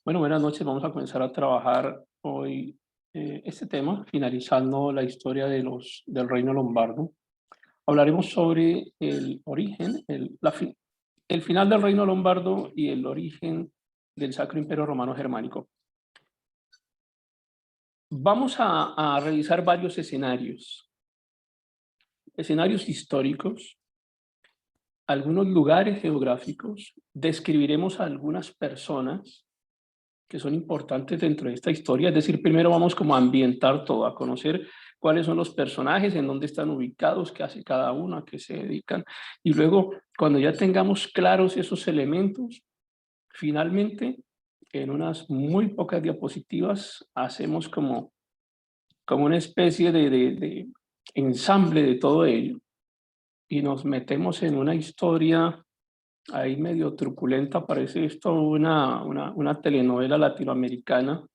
Bueno, buenas noches. Vamos a comenzar a trabajar hoy este tema, finalizando la historia del Reino Lombardo. Hablaremos sobre el origen, el final del Reino Lombardo y el origen del Sacro Imperio Romano Germánico. Vamos a revisar varios escenarios históricos, algunos lugares geográficos, describiremos a algunas personas que son importantes dentro de esta historia. Es decir, primero vamos como a ambientar todo, a conocer cuáles son los personajes, en dónde están ubicados, qué hace cada uno, a qué se dedican. Y luego, cuando ya tengamos claros esos elementos, finalmente, en unas muy pocas diapositivas, hacemos como una especie de ensamble de todo ello y nos metemos en una historia ahí medio truculenta. Parece esto una telenovela latinoamericana.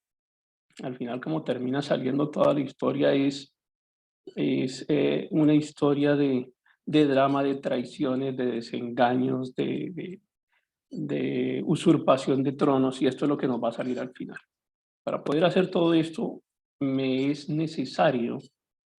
Al final, como termina saliendo toda la historia, es una historia de drama, de traiciones, de desengaños, de usurpación de tronos, y esto es lo que nos va a salir al final. Para poder hacer todo esto, me es necesario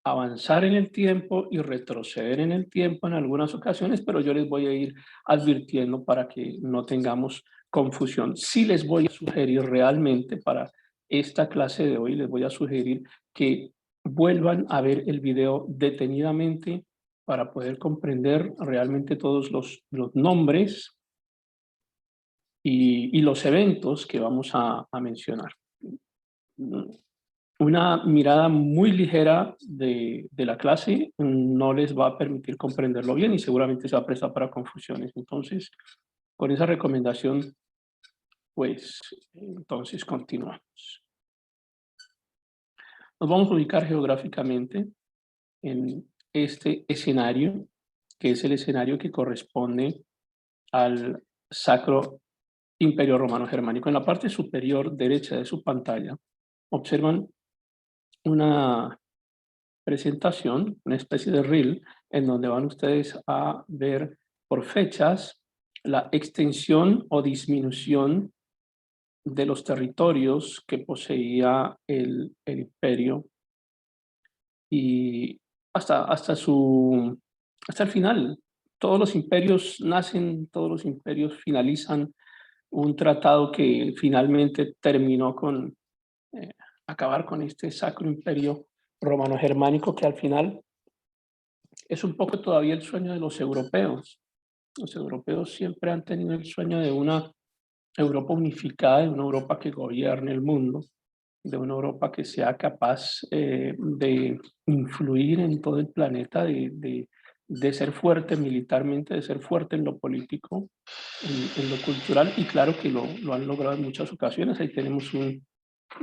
avanzar en el tiempo y retroceder en el tiempo en algunas ocasiones, pero yo les voy a ir advirtiendo para que no tengamos confusión. Sí les voy a sugerir realmente para esta clase de hoy, les voy a sugerir que vuelvan a ver el video detenidamente para poder comprender realmente todos los nombres y los eventos que vamos a mencionar. Una mirada muy ligera de la clase no les va a permitir comprenderlo bien y seguramente se va a prestar para confusiones. Entonces, con esa recomendación, pues, entonces continuamos. Nos vamos a ubicar geográficamente en este escenario, que es el escenario que corresponde al Sacro Imperio Romano Germánico. En la parte superior derecha de su pantalla, observan una presentación, una especie de reel, en donde van ustedes a ver por fechas la extensión o disminución de los territorios que poseía el imperio y hasta el final. Todos los imperios nacen, todos los imperios finalizan. Un tratado que finalmente terminó con eh, acabar con este Sacro Imperio Romano Germánico, que al final es un poco todavía el sueño de los europeos. Los europeos siempre han tenido el sueño de una Europa unificada, de una Europa que gobierne el mundo, de una Europa que sea capaz de influir en todo el planeta, de ser fuerte militarmente, de ser fuerte en lo político, en lo cultural, y claro que lo han logrado en muchas ocasiones. Ahí tenemos un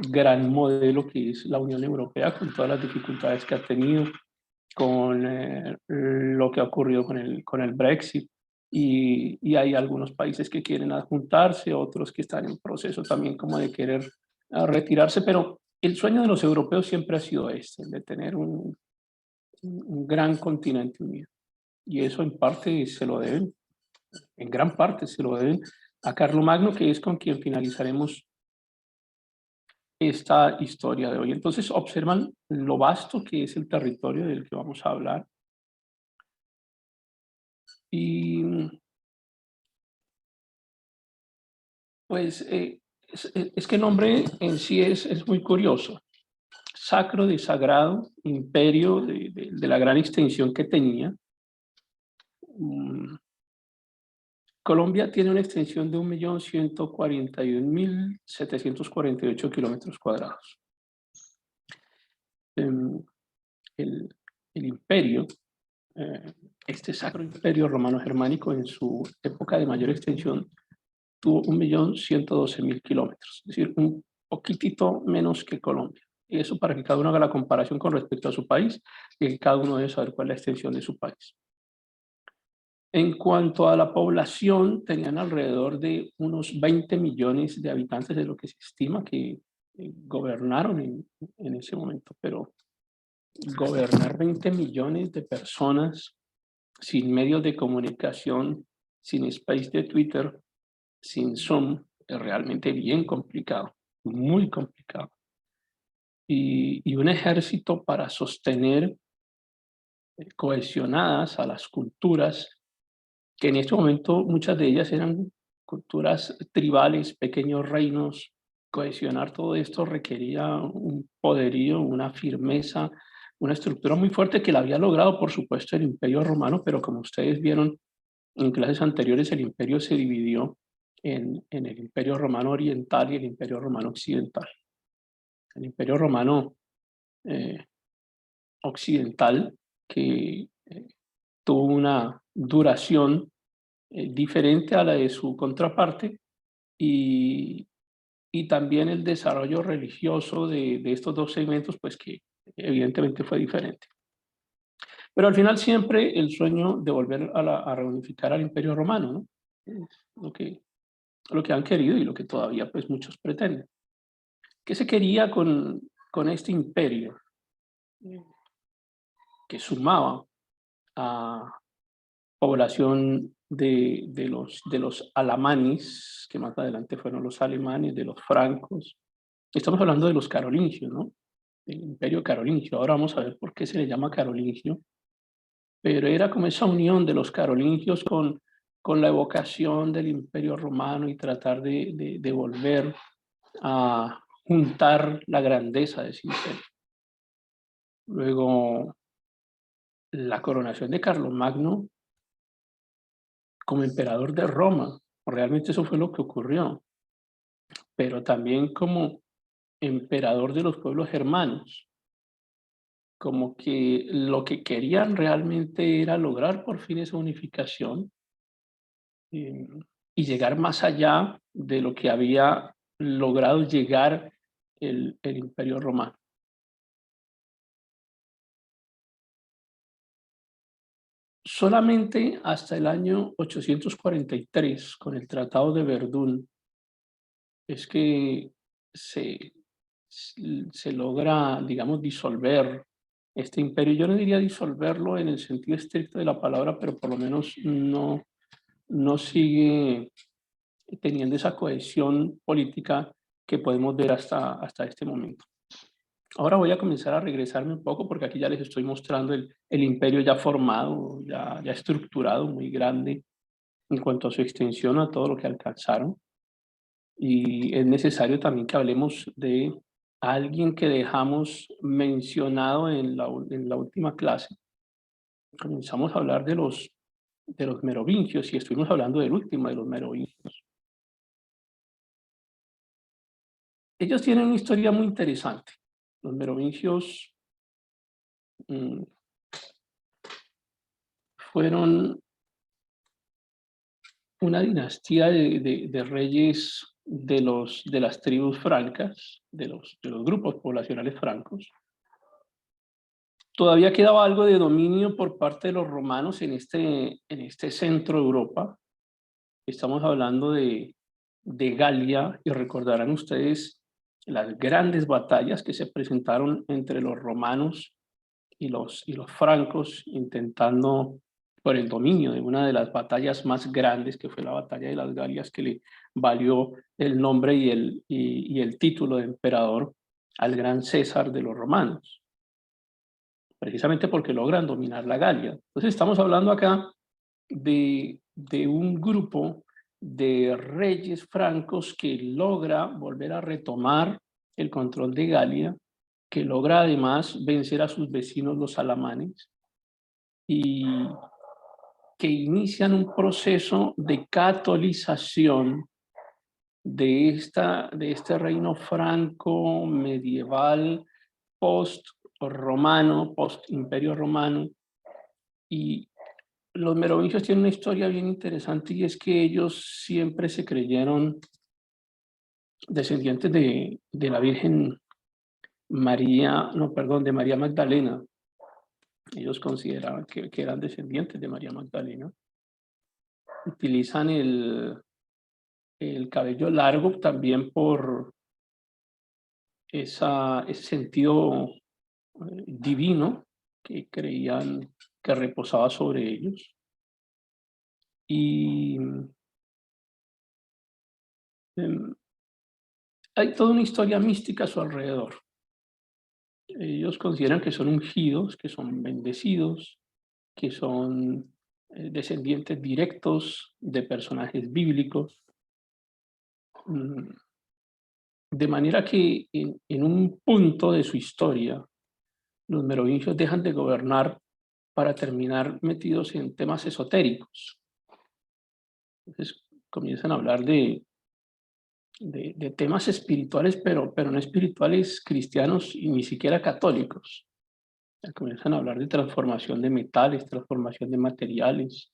gran modelo que es la Unión Europea, con todas las dificultades que ha tenido, con lo que ha ocurrido con el Brexit, y hay algunos países que quieren adjuntarse, otros que están en proceso también como de querer retirarse, pero el sueño de los europeos siempre ha sido este, de tener un gran continente unido, y eso en parte se lo deben, en gran parte se lo deben a Carlomagno, que es con quien finalizaremos esta historia de hoy. Entonces observan lo vasto que es el territorio del que vamos a hablar. Y pues es que el nombre en sí es muy curioso. Sacro de sagrado, imperio de la gran extensión que tenía. Colombia tiene una extensión de 1.141.748 kilómetros cuadrados. El, el imperio, este Sacro Imperio Romano Germánico, en su época de mayor extensión, tuvo 1.112.000 kilómetros, es decir, un poquitito menos que Colombia. Y eso para que cada uno haga la comparación con respecto a su país y que cada uno debe saber cuál es la extensión de su país. En cuanto a la población, tenían alrededor de unos 20 millones de habitantes, de lo que se estima que gobernaron en ese momento, pero gobernar 20 millones de personas sin medios de comunicación sin Space de Twitter, sin Zoom, es realmente bien complicado, muy complicado. Y un ejército para sostener cohesionadas a las culturas, que en este momento muchas de ellas eran culturas tribales, pequeños reinos. Cohesionar todo esto requería un poderío, una firmeza, una estructura muy fuerte que la había logrado, por supuesto, el Imperio Romano, pero como ustedes vieron en clases anteriores, el imperio se dividió en el Imperio Romano Oriental y el Imperio Romano Occidental. El Imperio Romano Occidental, que tuvo una duración diferente a la de su contraparte, y, y también el desarrollo religioso de estos dos segmentos, pues que evidentemente fue diferente. Pero al final siempre el sueño de volver a reunificar al Imperio Romano, ¿no? Es lo que han querido y lo que todavía pues muchos pretenden. ¿Qué se quería con este imperio? Que sumaba a población de los alamanes, que más adelante fueron los alemanes, de los francos. Estamos hablando de los carolingios, ¿no? Del imperio carolingio. Ahora vamos a ver por qué se le llama carolingio. Pero era como esa unión de los carolingios con la evocación del imperio romano y tratar de volver a juntar la grandeza de ese imperio. Luego, la coronación de Carlomagno como emperador de Roma. Realmente eso fue lo que ocurrió. Pero también como emperador de los pueblos germanos. Como que lo que querían realmente era lograr por fin esa unificación eh, y llegar más allá de lo que había logrado llegar el Imperio Romano. Solamente hasta el año 843, con el Tratado de Verdún, es que se, se logra, digamos, disolver este imperio. Yo no diría disolverlo en el sentido estricto de la palabra, pero por lo menos no sigue teniendo esa cohesión política que podemos ver hasta este momento. Ahora voy a comenzar a regresarme un poco porque aquí ya les estoy mostrando el imperio ya formado, ya estructurado, muy grande en cuanto a su extensión, a todo lo que alcanzaron. Y es necesario también que hablemos de alguien que dejamos mencionado en la última clase. Comenzamos a hablar de los merovingios y estuvimos hablando del último de los merovingios. Ellos tienen una historia muy interesante. Los merovingios fueron una dinastía de reyes de las tribus francas, de los grupos poblacionales francos. Todavía quedaba algo de dominio por parte de los romanos en este centro de Europa. Estamos hablando de Galia, y recordarán ustedes las grandes batallas que se presentaron entre los romanos y los francos, intentando por el dominio de una de las batallas más grandes, que fue la batalla de las Galias, que le valió el nombre y el título de emperador al gran César de los romanos, precisamente porque logran dominar la Galia. Entonces estamos hablando acá de un grupo de reyes francos que logra volver a retomar el control de Galia, que logra además vencer a sus vecinos los alamanes y que inician un proceso de catolización de este reino franco medieval post-romano, post-imperio romano. Y los merovingios tienen una historia bien interesante y es que ellos siempre se creyeron descendientes de la Virgen María, no, perdón, de María Magdalena. Ellos consideraban que eran descendientes de María Magdalena. Utilizan el cabello largo también por ese sentido divino que creían que reposaba sobre ellos. Y hay toda una historia mística a su alrededor. Ellos consideran que son ungidos, que son bendecidos, que son descendientes directos de personajes bíblicos. De manera que en un punto de su historia, los merovingios dejan de gobernar para terminar metidos en temas esotéricos. Entonces comienzan a hablar de temas espirituales, pero no espirituales cristianos y ni siquiera católicos. Comienzan a hablar de transformación de metales, transformación de materiales,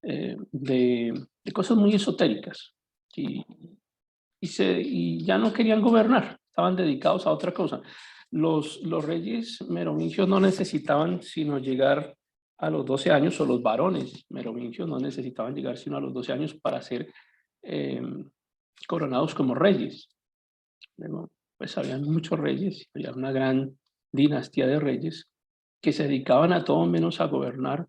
de cosas muy esotéricas. Y ya no querían gobernar, estaban dedicados a otra cosa. Los reyes merovingios no necesitaban sino llegar a los 12 años, o los varones merovingios no necesitaban llegar sino a los 12 años para ser coronados como reyes. Luego, pues había muchos reyes, había una gran dinastía de reyes que se dedicaban a todo menos a gobernar.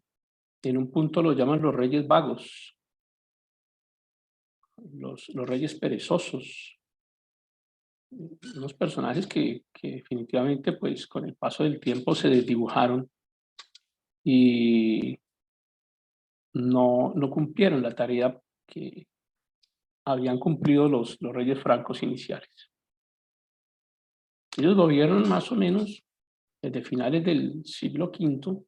En un punto lo llaman los reyes vagos, los reyes perezosos, unos personajes que definitivamente pues con el paso del tiempo se desdibujaron y no cumplieron la tarea que habían cumplido los reyes francos iniciales. Ellos gobiernan más o menos desde finales del siglo V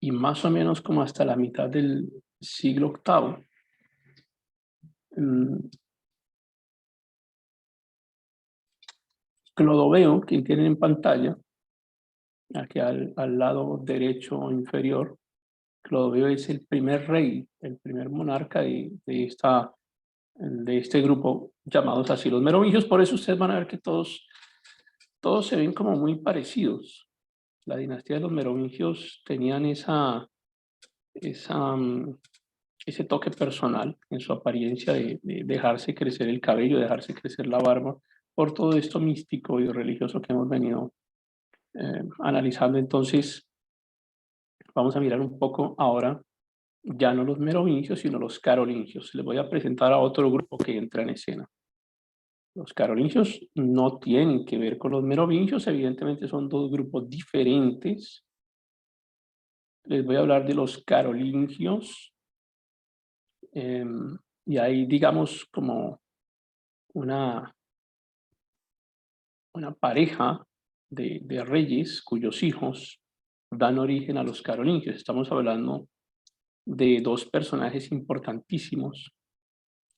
y más o menos como hasta la mitad del siglo VIII. Clodoveo, quien tienen en pantalla, aquí al lado derecho inferior, Clodoveo es el primer rey, el primer monarca de este grupo llamados así los merovingios. Por eso ustedes van a ver que todos se ven como muy parecidos. La dinastía de los merovingios tenían ese toque personal en su apariencia de dejarse crecer el cabello, dejarse crecer la barba, por todo esto místico y religioso que hemos venido analizando. Entonces, vamos a mirar un poco ahora, ya no los merovingios, sino los carolingios. Les voy a presentar a otro grupo que entra en escena. Los carolingios no tienen que ver con los merovingios, evidentemente son dos grupos diferentes. Les voy a hablar de los carolingios. Y hay, digamos, como una pareja de reyes cuyos hijos dan origen a los carolingios. Estamos hablando de dos personajes importantísimos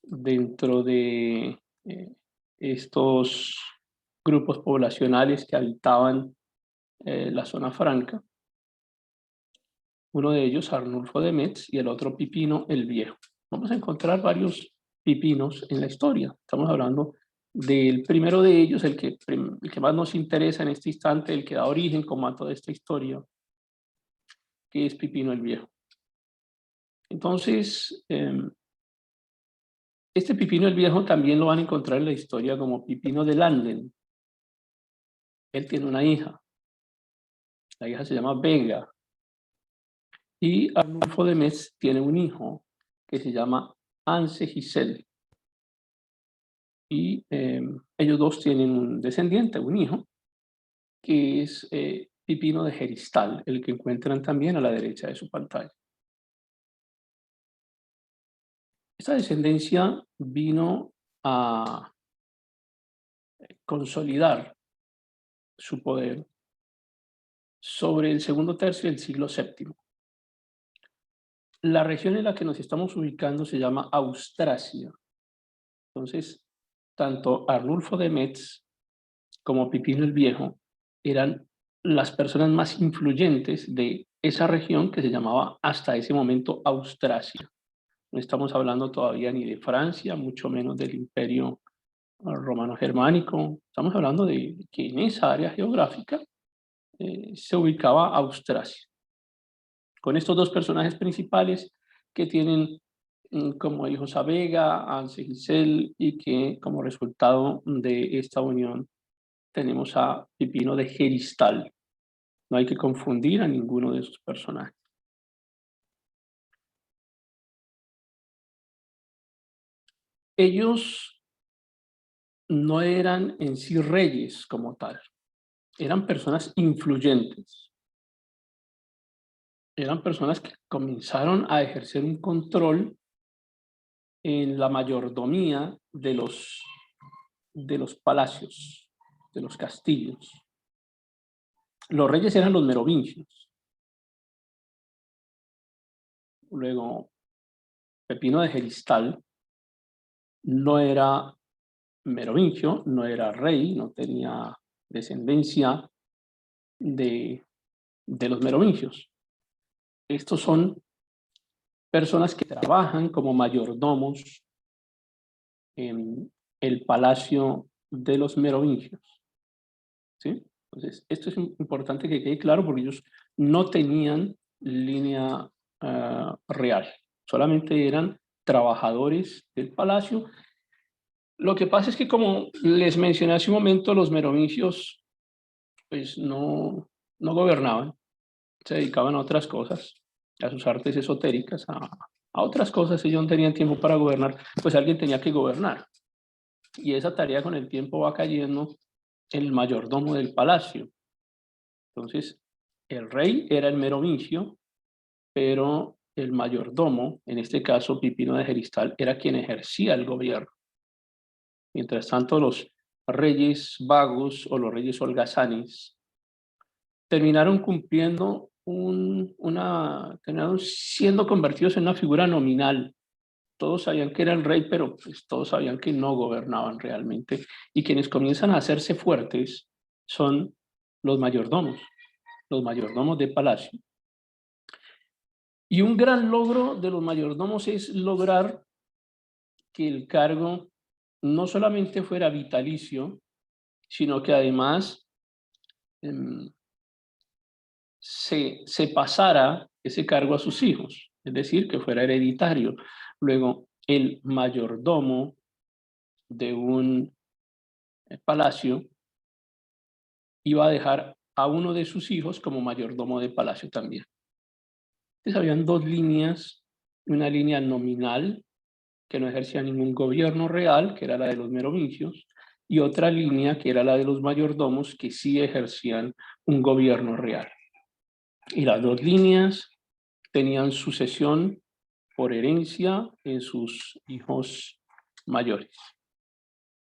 dentro de estos grupos poblacionales que habitaban la zona franca. Uno de ellos, Arnulfo de Metz, y el otro, Pipino el Viejo. Vamos a encontrar varios Pipinos en la historia. Estamos hablando del primero de ellos, el que más nos interesa en este instante, el que da origen como a toda esta historia, que es Pipino el Viejo. Entonces, este Pipino el Viejo también lo van a encontrar en la historia como Pipino de Landen. Él tiene una hija. La hija se llama Vega. Y Arnulfo de Metz tiene un hijo que se llama Anse Giselle. Y ellos dos tienen un descendiente, un hijo, que es Pipino de Geristal, el que encuentran también a la derecha de su pantalla. Esta descendencia vino a consolidar su poder sobre el segundo tercio del siglo VII. La región en la que nos estamos ubicando se llama Austrasia. Entonces, tanto Arnulfo de Metz como Pipino el Viejo eran las personas más influyentes de esa región que se llamaba hasta ese momento Austrasia. No estamos hablando todavía ni de Francia, mucho menos del Imperio Romano Germánico. Estamos hablando de que en esa área geográfica se ubicaba Austrasia. Con estos dos personajes principales que tienen como hijos a Vega, a Anse Giselle, y que como resultado de esta unión tenemos a Pipino de Geristal. No hay que confundir a ninguno de esos personajes. ellos no eran en sí reyes como tal, eran personas influyentes, eran personas que comenzaron a ejercer un control en la mayordomía de los palacios, de los castillos. Los reyes eran los merovingios. Luego, Pipino de Heristal no era merovingio, no era rey, no tenía descendencia de los merovingios. Estos son personas que trabajan como mayordomos en el palacio de los merovingios, ¿sí? Entonces, esto es importante que quede claro porque ellos no tenían línea real, solamente eran trabajadores del palacio. Lo que pasa es que, como les mencioné hace un momento, los merovingios pues no gobernaban, se dedicaban a otras cosas, a sus artes esotéricas, a otras cosas. Ellos no tenían tiempo para gobernar, pues alguien tenía que gobernar. Y esa tarea con el tiempo va cayendo en el mayordomo del palacio. Entonces, el rey era el merovingio, pero el mayordomo, en este caso Pipino de Heristal, era quien ejercía el gobierno. Mientras tanto, los reyes vagos o los reyes holgazanes terminaron cumpliendo terminaron siendo convertidos en una figura nominal. Todos sabían que era el rey, pero pues todos sabían que no gobernaban realmente. Y quienes comienzan a hacerse fuertes son los mayordomos de palacio. Y un gran logro de los mayordomos es lograr que el cargo no solamente fuera vitalicio, sino que además se pasara ese cargo a sus hijos, es decir, que fuera hereditario. Luego, el mayordomo de un palacio iba a dejar a uno de sus hijos como mayordomo de palacio también. Entonces, habían dos líneas, una línea nominal, que no ejercía ningún gobierno real, que era la de los merovingios, y otra línea, que era la de los mayordomos, que sí ejercían un gobierno real. Y las dos líneas tenían sucesión por herencia en sus hijos mayores.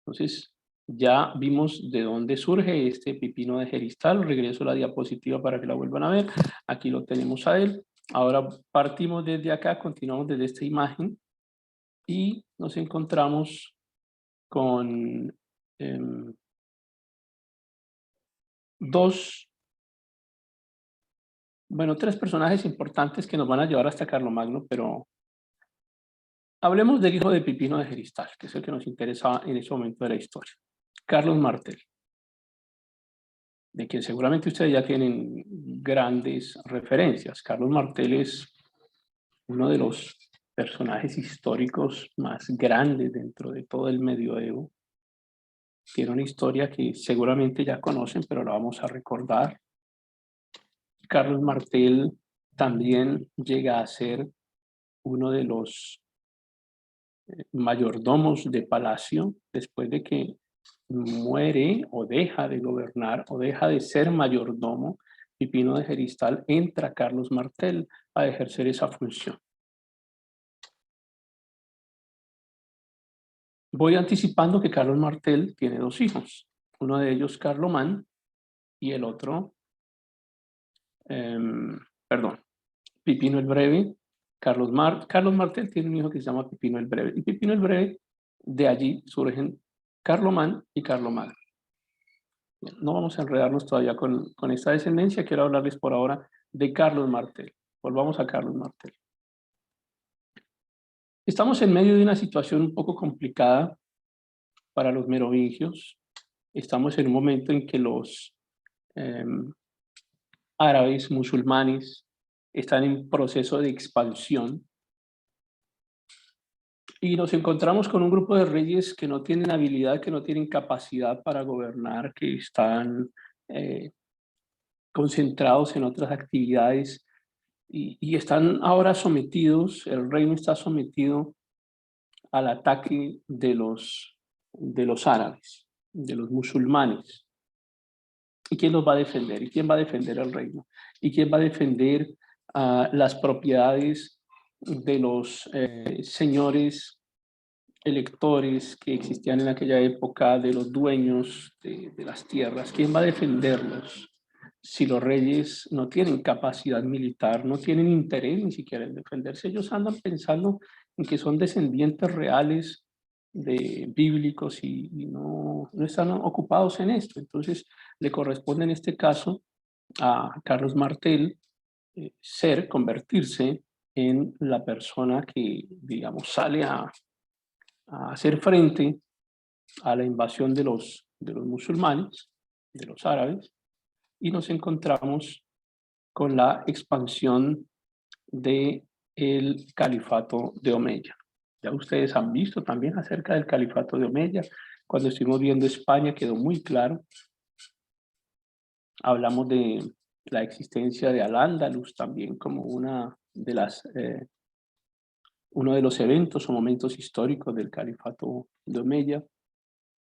Entonces, ya vimos de dónde surge este Pipino de Heristal. Regreso a la diapositiva para que la vuelvan a ver. Aquí lo tenemos a él. Ahora partimos desde acá, continuamos desde esta imagen y nos encontramos con tres personajes importantes que nos van a llevar hasta Carlomagno, pero hablemos del hijo de Pipino de Heristal, que es el que nos interesa en ese momento de la historia. Carlos Martel, de quien seguramente ustedes ya tienen grandes referencias. Carlos Martel es uno de los personajes históricos más grandes dentro de todo el medioevo. Tiene una historia que seguramente ya conocen, pero la vamos a recordar. Carlos Martel también llega a ser uno de los mayordomos de palacio después de que muere o deja de gobernar o deja de ser mayordomo Pipino de Heristal. Entra Carlos Martel a ejercer esa función. Voy anticipando que Carlos Martel tiene dos hijos, uno de ellos Carlomán y el otro, Pipino el Breve. Carlos Martel tiene un hijo que se llama Pipino el Breve, y Pipino el Breve, de allí surgen Carlomán y Carlomagno. No vamos a enredarnos todavía con esta descendencia. Quiero hablarles por ahora de Carlos Martel. Volvamos a Carlos Martel. Estamos en medio de una situación un poco complicada para los merovingios. Estamos en un momento en que los árabes musulmanes están en proceso de expansión y nos encontramos con un grupo de reyes que no tienen habilidad, que no tienen capacidad para gobernar, que están concentrados en otras actividades y están ahora sometidos. El reino está sometido al ataque de los árabes, de los musulmanes. ¿Y quién los va a defender? ¿Y quién va a defender el reino? ¿Y quién va a defender las propiedades de los señores electores que existían en aquella época, de los dueños de las tierras? ¿Quién va a defenderlos si los reyes no tienen capacidad militar, no tienen interés ni siquiera en defenderse? Ellos andan pensando en que son descendientes reales de bíblicos y no están ocupados en esto. Entonces le corresponde en este caso a Carlos Martel convertirse en la persona que, digamos, sale a hacer frente a la invasión de los musulmanes, de los árabes, y nos encontramos con la expansión del califato de Omeya. Ya ustedes han visto también acerca del califato de Omeya. Cuando estuvimos viendo España quedó muy claro. Hablamos de la existencia de Al-Ándalus también como uno de los eventos o momentos históricos del califato de Omeya.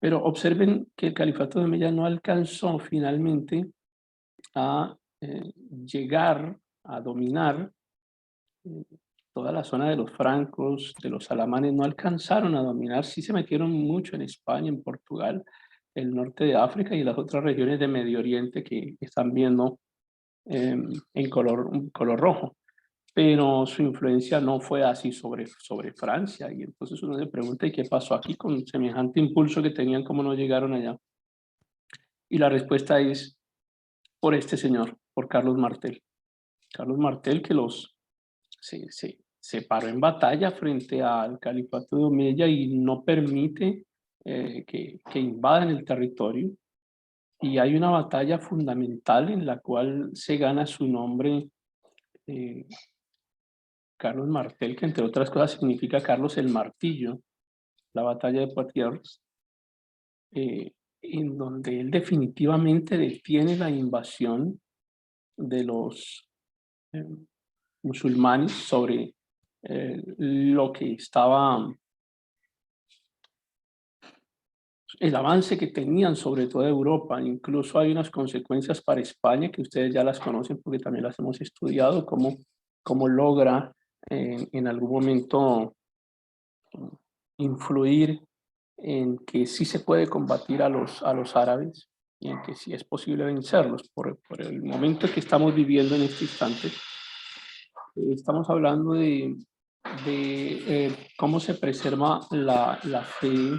Pero observen que el califato de Omeya no alcanzó finalmente a llegar a dominar toda la zona de los francos, de los alamanes, no alcanzaron a dominar, sí se metieron mucho en España, en Portugal, el norte de África y las otras regiones de Medio Oriente que están viendo en color rojo. Pero su influencia no fue así sobre Francia. Y entonces uno se pregunta, ¿y qué pasó aquí con semejante impulso que tenían? ¿Cómo no llegaron allá? Y la respuesta es por este señor, por Carlos Martel. Carlos Martel que se paró en batalla frente al califato de Omeya y no permite que invadan el territorio. Y hay una batalla fundamental en la cual se gana su nombre Carlos Martel, que entre otras cosas significa Carlos el Martillo, la batalla de Poitiers, en donde él definitivamente detiene la invasión de los eh, musulmanes sobre lo que estaba, el avance que tenían sobre toda Europa. Incluso hay unas consecuencias para España que ustedes ya las conocen porque también las hemos estudiado, cómo logra en algún momento influir en que sí se puede combatir a los árabes y en que sí es posible vencerlos. Por el momento que estamos viviendo en este instante, estamos hablando de cómo se preserva la fe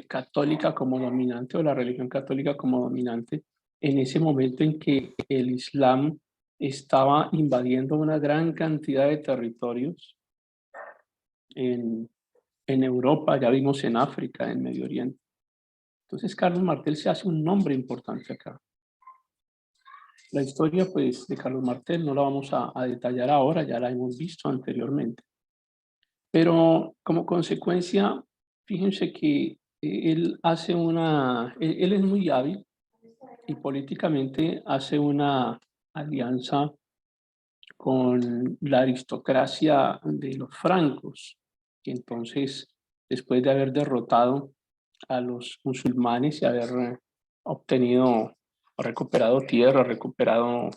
católica como dominante o la religión católica como dominante en ese momento en que el Islam estaba invadiendo una gran cantidad de territorios en Europa, ya vimos en África, en Medio Oriente. Entonces Carlos Martel se hace un nombre importante acá. La historia pues de Carlos Martel no la vamos a detallar ahora, ya la hemos visto anteriormente. Pero como consecuencia, fíjense que él hace él es muy hábil y políticamente hace una alianza con la aristocracia de los francos, que entonces, después de haber derrotado a los musulmanes y haber obtenido, recuperado tierra, recuperado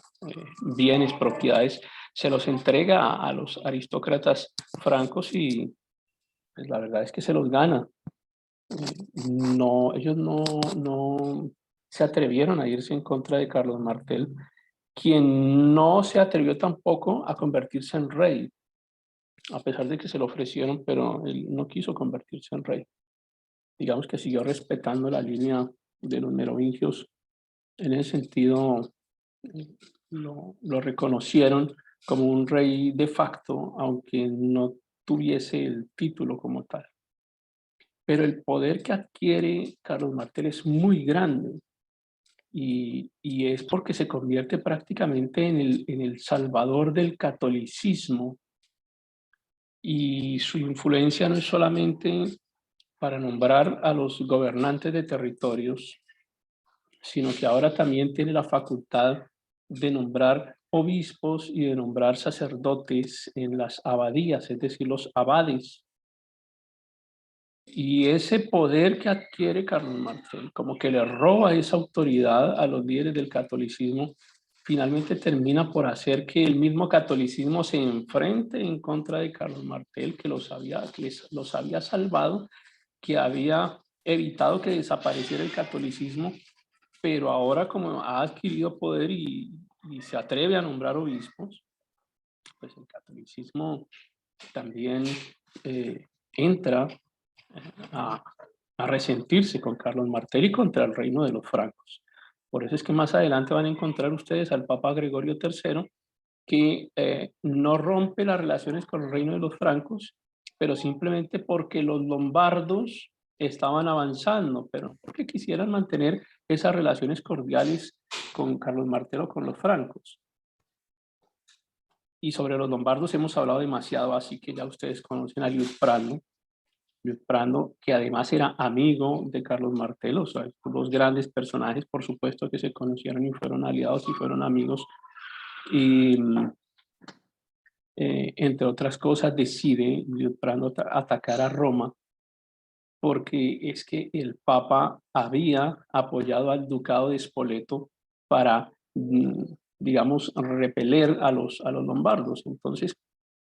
bienes, propiedades, se los entrega a los aristócratas francos y pues, la verdad es que se los gana. No, ellos no se atrevieron a irse en contra de Carlos Martel, quien no se atrevió tampoco a convertirse en rey, a pesar de que se lo ofrecieron, pero él no quiso convertirse en rey. Digamos que siguió respetando la línea de los merovingios. En ese sentido, lo reconocieron como un rey de facto, aunque no tuviese el título como tal. Pero el poder que adquiere Carlos Martel es muy grande y es porque se convierte prácticamente en el salvador del catolicismo y su influencia no es solamente para nombrar a los gobernantes de territorios, sino que ahora también tiene la facultad de nombrar obispos y de nombrar sacerdotes en las abadías, es decir, los abades. Y ese poder que adquiere Carlos Martel, como que le roba esa autoridad a los líderes del catolicismo, finalmente termina por hacer que el mismo catolicismo se enfrente en contra de Carlos Martel, que los había salvado, que había evitado que desapareciera el catolicismo, pero ahora como ha adquirido poder y se atreve a nombrar obispos, pues el catolicismo también entra a, a resentirse con Carlos Martel y contra el reino de los francos. Por eso es que más adelante van a encontrar ustedes al Papa Gregorio III, que no rompe las relaciones con el reino de los francos, pero simplemente porque los lombardos estaban avanzando, pero porque quisieran mantener esas relaciones cordiales con Carlos Martel o con los francos. Y sobre los lombardos hemos hablado demasiado, así que ya ustedes conocen a Liutprando, que además era amigo de Carlos Martel, o sea, dos grandes personajes, por supuesto, que se conocieron y fueron aliados y fueron amigos. Y entre otras cosas, decide Liutprando atacar a Roma porque es que el Papa había apoyado al ducado de Spoleto para, digamos, repeler a los lombardos. Entonces,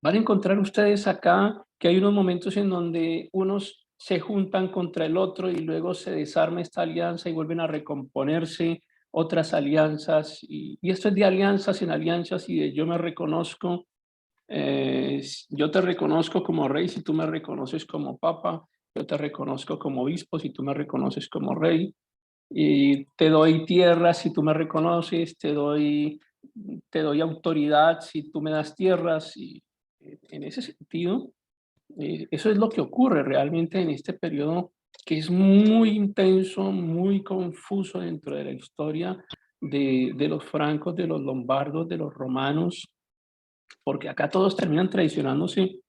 van a encontrar ustedes acá que hay unos momentos en donde unos se juntan contra el otro y luego se desarma esta alianza y vuelven a recomponerse otras alianzas. Y esto es de alianzas en alianzas y de yo me reconozco, yo te reconozco como rey si tú me reconoces como papa, yo te reconozco como obispo si tú me reconoces como rey, y te doy tierra si tú me reconoces, te doy autoridad si tú me das tierras, y en ese sentido, eso es lo que ocurre realmente en este periodo que es muy intenso, muy confuso dentro de la historia de los francos, de los lombardos, de los romanos, porque acá todos terminan traicionándose,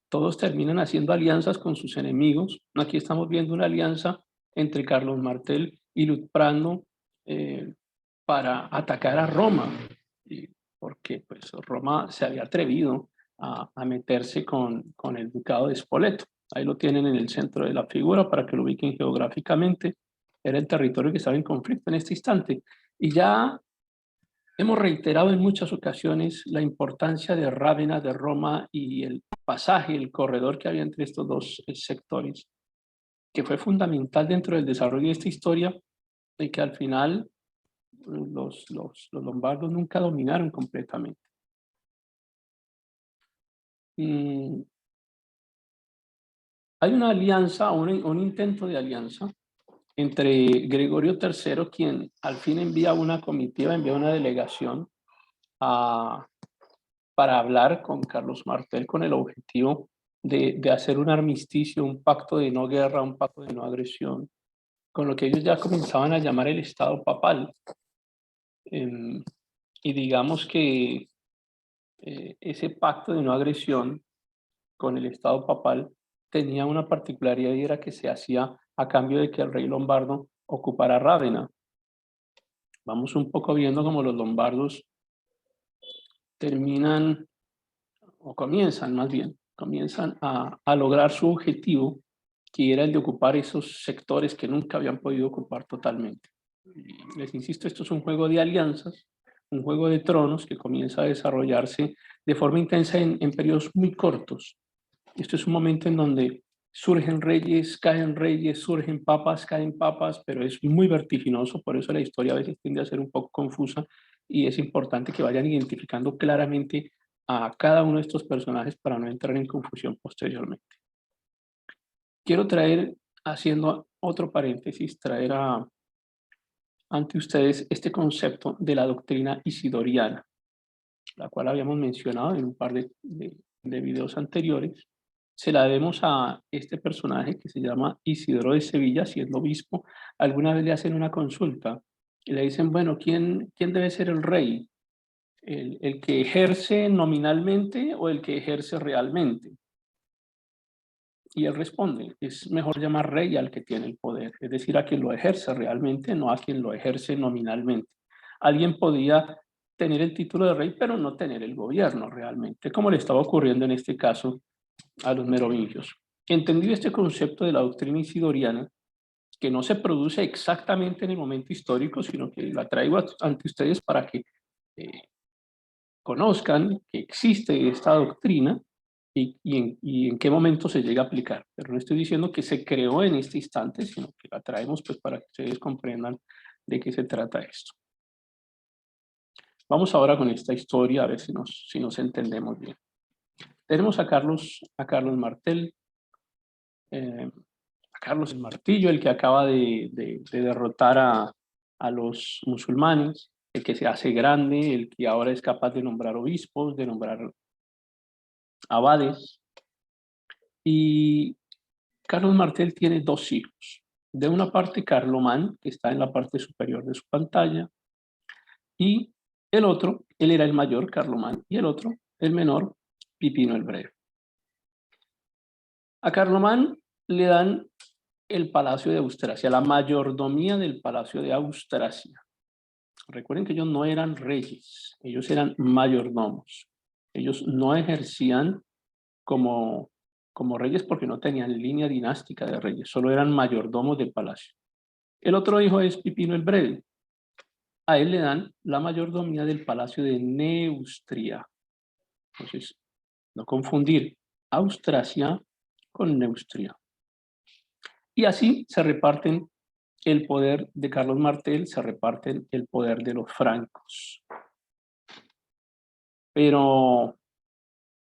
todos terminan haciendo alianzas con sus enemigos. Aquí estamos viendo una alianza entre Carlos Martel y Liutprando para atacar a Roma, porque pues Roma se había atrevido a meterse con el ducado de Spoleto. Ahí lo tienen en el centro de la figura para que lo ubiquen geográficamente. Era el territorio que estaba en conflicto en este instante. Y ya hemos reiterado en muchas ocasiones la importancia de Rávena, de Roma y el pasaje, el corredor que había entre estos dos sectores, que fue fundamental dentro del desarrollo de esta historia y que al final los lombardos nunca dominaron completamente. Hay una alianza, un intento de alianza entre Gregorio III, quien al fin envía una comitiva, envía una delegación a para hablar con Carlos Martel con el objetivo de hacer un armisticio, un pacto de no guerra, un pacto de no agresión, con lo que ellos ya comenzaban a llamar el Estado papal. Y digamos que ese pacto de no agresión con el Estado papal tenía una particularidad y era que se hacía a cambio de que el rey lombardo ocupara Rávena. Vamos un poco viendo cómo los lombardos terminan o comienzan más bien, comienzan a lograr su objetivo, que era el de ocupar esos sectores que nunca habían podido ocupar totalmente. Y les insisto, esto es un juego de alianzas, un juego de tronos que comienza a desarrollarse de forma intensa en periodos muy cortos. Esto es un momento en donde surgen reyes, surgen papas, caen papas, pero es muy vertiginoso, por eso la historia a veces tiende a ser un poco confusa y es importante que vayan identificando claramente a cada uno de estos personajes para no entrar en confusión posteriormente. Quiero traer, haciendo otro paréntesis, traer ante ustedes este concepto de la doctrina isidoriana, la cual habíamos mencionado en un par de videos anteriores. Se la debemos a este personaje que se llama Isidoro de Sevilla, siendo obispo. Alguna vez le hacen una consulta y le dicen, bueno, ¿quién debe ser el rey? ¿El que ejerce nominalmente o el que ejerce realmente? Y él responde, es mejor llamar rey al que tiene el poder, es decir, a quien lo ejerce realmente, no a quien lo ejerce nominalmente. Alguien podía tener el título de rey, pero no tener el gobierno realmente, como le estaba ocurriendo en este caso a los merovingios. Entendido este concepto de la doctrina isidoriana, que no se produce exactamente en el momento histórico, sino que la traigo ante ustedes para que eh, conozcan que existe esta doctrina y en qué momento se llega a aplicar. Pero no estoy diciendo que se creó en este instante, sino que la traemos pues para que ustedes comprendan de qué se trata esto. Vamos ahora con esta historia a ver si nos entendemos bien. Tenemos a Carlos Martel, a Carlos el Martillo, el que acaba de derrotar a los musulmanes, el que se hace grande, el que ahora es capaz de nombrar obispos, de nombrar abades. Y Carlos Martel tiene dos hijos. De una parte, Carlomán, que está en la parte superior de su pantalla, y el otro, él era el mayor, Carlomán, y el otro, el menor, Pipino el Breve. A Carlomán le dan el Palacio de Austrasia, la mayordomía del Palacio de Austrasia. Recuerden que ellos no eran reyes, ellos eran mayordomos. Ellos no ejercían como reyes porque no tenían línea dinástica de reyes, solo eran mayordomos del palacio. El otro hijo es Pipino el Breve. A él le dan la mayordomía del Palacio de Neustria. Entonces, no confundir Austrasia con Neustria. Y así se reparten el poder de Carlos Martel, se reparten el poder de los francos. Pero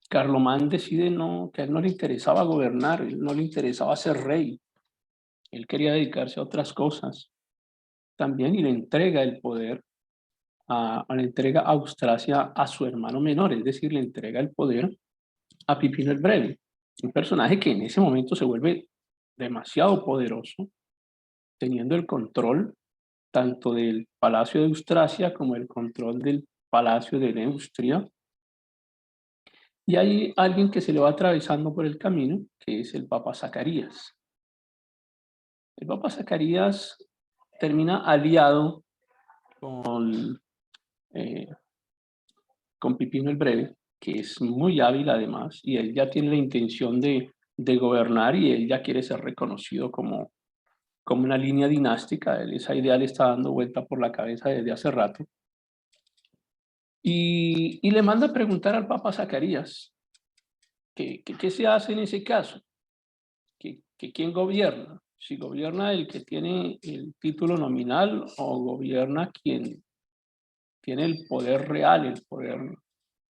Carlomán decide que a él no le interesaba gobernar, él no le interesaba ser rey. Él quería dedicarse a otras cosas también y le entrega el poder, le entrega a Austrasia a su hermano menor, es decir, le entrega el poder a Pipino el Breve, un personaje que en ese momento se vuelve demasiado poderoso, teniendo el control tanto del Palacio de Austrasia como el control del Palacio de Neustria. Y hay alguien que se le va atravesando por el camino, que es el Papa Zacarías. El Papa Zacarías termina aliado con Pipino el Breve, que es muy hábil además, y él ya tiene la intención de gobernar y él ya quiere ser reconocido como una línea dinástica. Esa idea le está dando vuelta por la cabeza desde hace rato. Y le manda a preguntar al Papa Zacarías qué se hace en ese caso, que quién gobierna, si gobierna el que tiene el título nominal o gobierna quien tiene el poder real,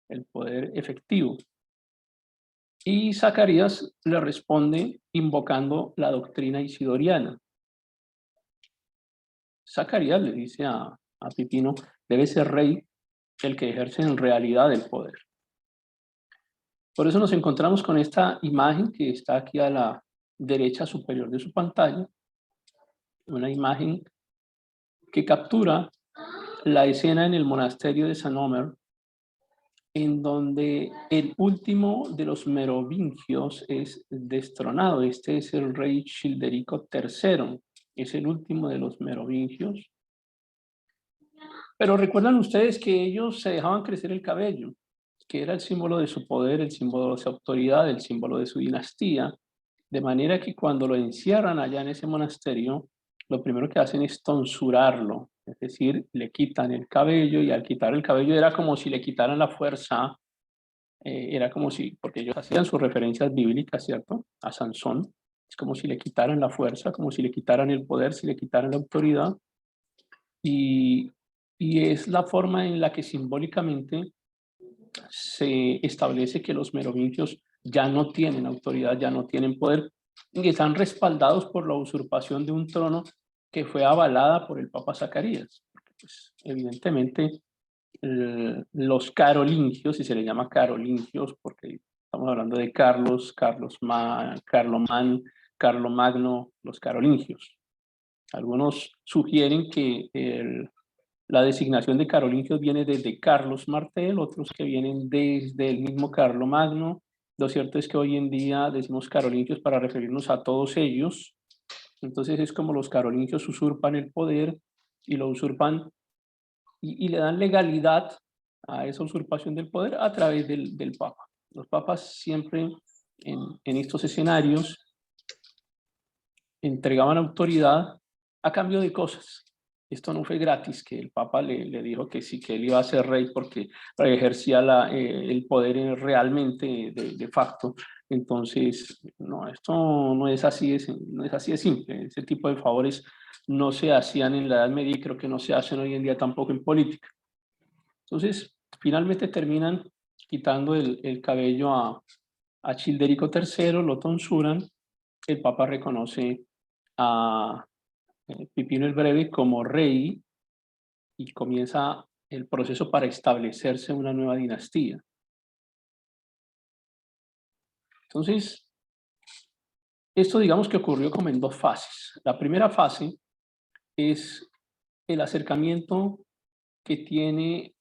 el poder efectivo. Y Zacarías le responde invocando la doctrina isidoriana. Zacarías le dice a Pipino, debe ser rey el que ejerce en realidad el poder. Por eso nos encontramos con esta imagen que está aquí a la derecha superior de su pantalla, una imagen que captura la escena en el monasterio de San Omer, en donde el último de los merovingios es destronado. Este es el rey Childerico III, es el último de los merovingios. Pero recuerdan ustedes que ellos se dejaban crecer el cabello, que era el símbolo de su poder, el símbolo de su autoridad, el símbolo de su dinastía, de manera que cuando lo encierran allá en ese monasterio, lo primero que hacen es tonsurarlo, es decir, le quitan el cabello, y al quitar el cabello era como si le quitaran la fuerza, era como si, porque ellos hacían sus referencias bíblicas, ¿cierto? A Sansón, es como si le quitaran la fuerza, como si le quitaran el poder, si le quitaran la autoridad, y es la forma en la que simbólicamente se establece que los merovingios ya no tienen autoridad, ya no tienen poder, y están respaldados por la usurpación de un trono que fue avalada por el Papa Zacarías. Pues, evidentemente, los carolingios, y se les llama carolingios porque estamos hablando de Carlomán, Carlomagno, los carolingios. Algunos sugieren que la designación de carolingios viene desde Carlos Martel, otros que vienen desde el mismo Carlomagno. Lo cierto es que hoy en día decimos carolingios para referirnos a todos ellos. Entonces es como los carolingios usurpan el poder y lo usurpan y le dan legalidad a esa usurpación del poder a través del Papa. Los papas siempre en estos escenarios entregaban autoridad a cambio de cosas. Esto no fue gratis, que el Papa le dijo que sí, que él iba a ser rey porque ejercía el poder realmente de facto. Entonces, no, esto no es así no es así de simple. Ese tipo de favores no se hacían en la Edad Media y creo que no se hacen hoy en día tampoco en política. Entonces, finalmente terminan quitando el cabello a Childerico III, lo tonsuran, el Papa reconoce a Pipino el Breve como rey y comienza el proceso para establecerse una nueva dinastía. Entonces, esto digamos que ocurrió como en dos fases. La primera fase es el acercamiento que tiene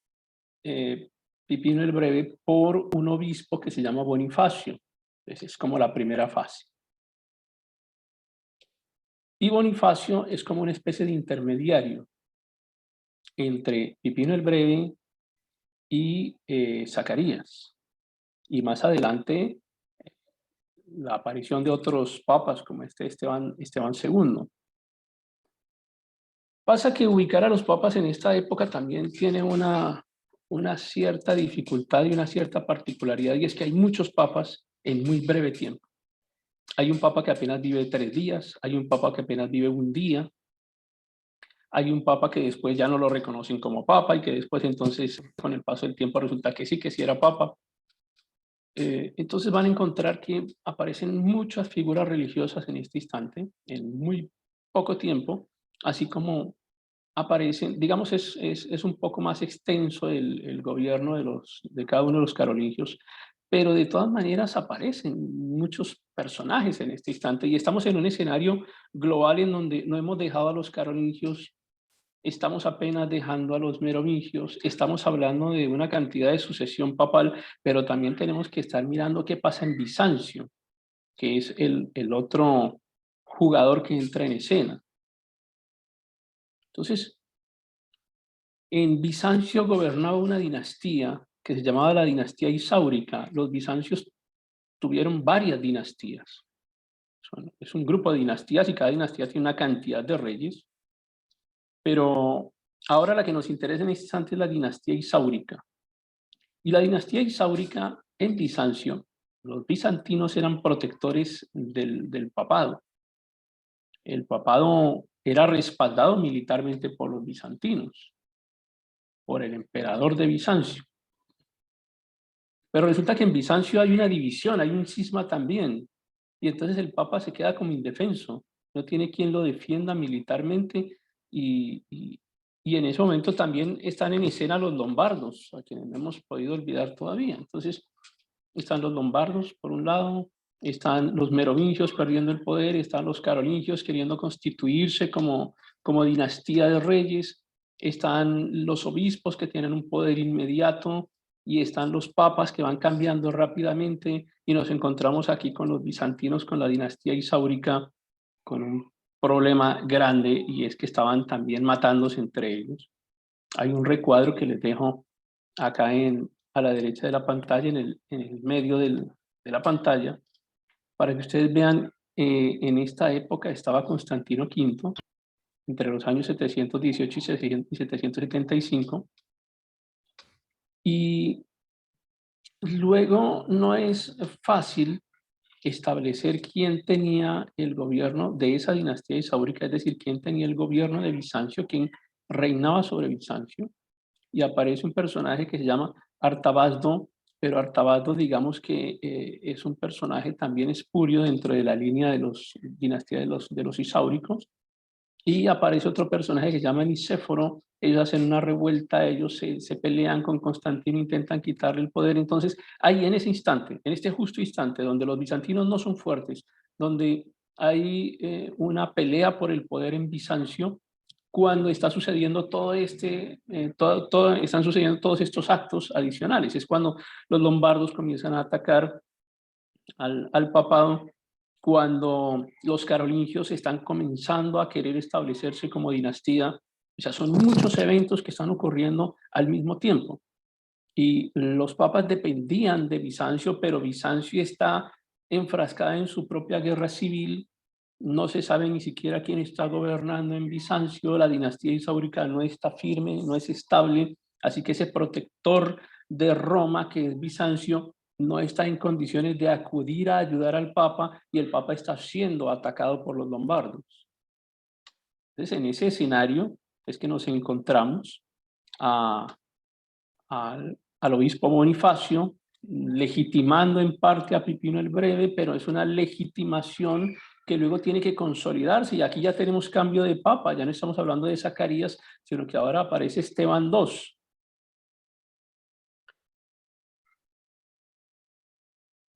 Pipino el Breve por un obispo que se llama Bonifacio. Entonces, es como la primera fase. Y Bonifacio es como una especie de intermediario entre Pipino el Breve y Zacarías. Y más adelante, la aparición de otros papas como Esteban II. Pasa que ubicar a los papas en esta época también tiene una cierta dificultad y una cierta particularidad, y es que hay muchos papas en muy breve tiempo. Hay un papa que apenas vive 3 días, hay un papa que apenas vive 1 día, hay un papa que después ya no lo reconocen como papa y que después entonces con el paso del tiempo resulta que sí era papa. Entonces van a encontrar que aparecen muchas figuras religiosas en este instante, en muy poco tiempo, así como aparecen, digamos, es un poco más extenso el gobierno de cada uno de los carolingios, pero de todas maneras aparecen muchos personajes en este instante y estamos en un escenario global en donde no hemos dejado a los carolingios, estamos apenas dejando a los merovingios, estamos hablando de una cantidad de sucesión papal, pero también tenemos que estar mirando qué pasa en Bizancio, que es el otro jugador que entra en escena. Entonces, en Bizancio gobernaba una dinastía que se llamaba la dinastía Isáurica. Los bizancios tuvieron varias dinastías. Es un grupo de dinastías y cada dinastía tiene una cantidad de reyes. Pero ahora la que nos interesa en este instante es la dinastía Isáurica. Y la dinastía Isáurica en Bizancio, los bizantinos eran protectores del papado. El papado era respaldado militarmente por los bizantinos, por el emperador de Bizancio. Pero resulta que en Bizancio hay una división, hay un cisma también. Y entonces el papa se queda como indefenso, no tiene quien lo defienda militarmente y en ese momento también están en escena los lombardos, a quienes no hemos podido olvidar todavía. Entonces están los lombardos por un lado, están los merovingios perdiendo el poder, están los carolingios queriendo constituirse como dinastía de reyes, están los obispos que tienen un poder inmediato y están los papas que van cambiando rápidamente y nos encontramos aquí con los bizantinos, con la dinastía isáurica, con un problema grande y es que estaban también matándose entre ellos. Hay un recuadro que les dejo acá a la derecha de la pantalla, en el medio de la pantalla, para que ustedes vean, en esta época estaba Constantino V, entre los años 718 y 775, y luego no es fácil establecer quién tenía el gobierno de esa dinastía isáurica, es decir, quién tenía el gobierno de Bizancio, quién reinaba sobre Bizancio, y aparece un personaje que se llama Artabasdo, pero Artabasdo digamos que es un personaje también espurio dentro de la línea de los dinastías de los isáuricos, y aparece otro personaje que se llama Nicéforo. Ellos hacen una revuelta, ellos se pelean con Constantino, intentan quitarle el poder. Entonces, ahí en ese instante, en este justo instante, donde los bizantinos no son fuertes, donde hay una pelea por el poder en Bizancio, cuando está sucediendo están sucediendo todos estos actos adicionales. Es cuando los lombardos comienzan a atacar al papado, cuando los carolingios están comenzando a querer establecerse como dinastía. O sea, son muchos eventos que están ocurriendo al mismo tiempo. Y los papas dependían de Bizancio, pero Bizancio está enfrascada en su propia guerra civil. No se sabe ni siquiera quién está gobernando en Bizancio, la dinastía isaurica no está firme, no es estable, así que ese protector de Roma, que es Bizancio, no está en condiciones de acudir a ayudar al Papa y el Papa está siendo atacado por los lombardos. Entonces, en ese escenario es que nos encontramos al obispo Bonifacio, legitimando en parte a Pipino el Breve, pero es una legitimación que luego tiene que consolidarse, y aquí ya tenemos cambio de papa, ya no estamos hablando de Zacarías, sino que ahora aparece Esteban II.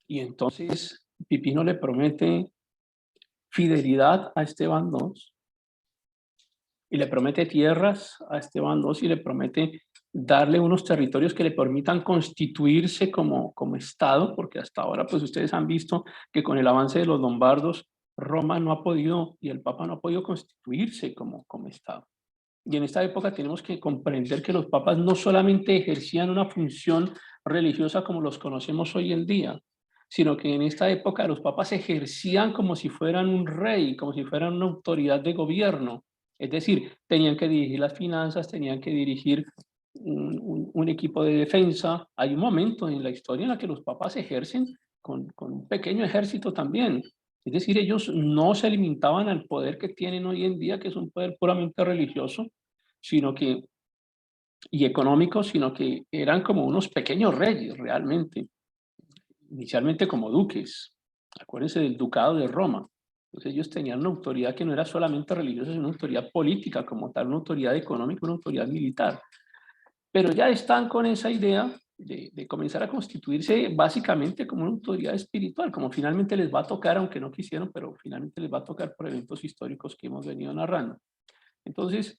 Y entonces Pipino le promete fidelidad a Esteban II, y le promete tierras a Esteban II, y le promete darle unos territorios que le permitan constituirse como Estado, porque hasta ahora pues ustedes han visto que con el avance de los lombardos, Roma no ha podido, y el Papa no ha podido constituirse como Estado. Y en esta época tenemos que comprender que los papas no solamente ejercían una función religiosa como los conocemos hoy en día, sino que en esta época los papas ejercían como si fueran un rey, como si fueran una autoridad de gobierno. Es decir, tenían que dirigir las finanzas, tenían que dirigir un equipo de defensa. Hay un momento en la historia en la que los papas ejercen con un pequeño ejército también. Es decir, ellos no se limitaban al poder que tienen hoy en día, que es un poder puramente religioso, sino que, y económico, sino que eran como unos pequeños reyes realmente, inicialmente como duques. Acuérdense del ducado de Roma. Entonces ellos tenían una autoridad que no era solamente religiosa, sino una autoridad política como tal, una autoridad económica, una autoridad militar. Pero ya están con esa idea de comenzar a constituirse básicamente como una autoridad espiritual, como finalmente les va a tocar, aunque no quisieron, pero finalmente les va a tocar por eventos históricos que hemos venido narrando. Entonces,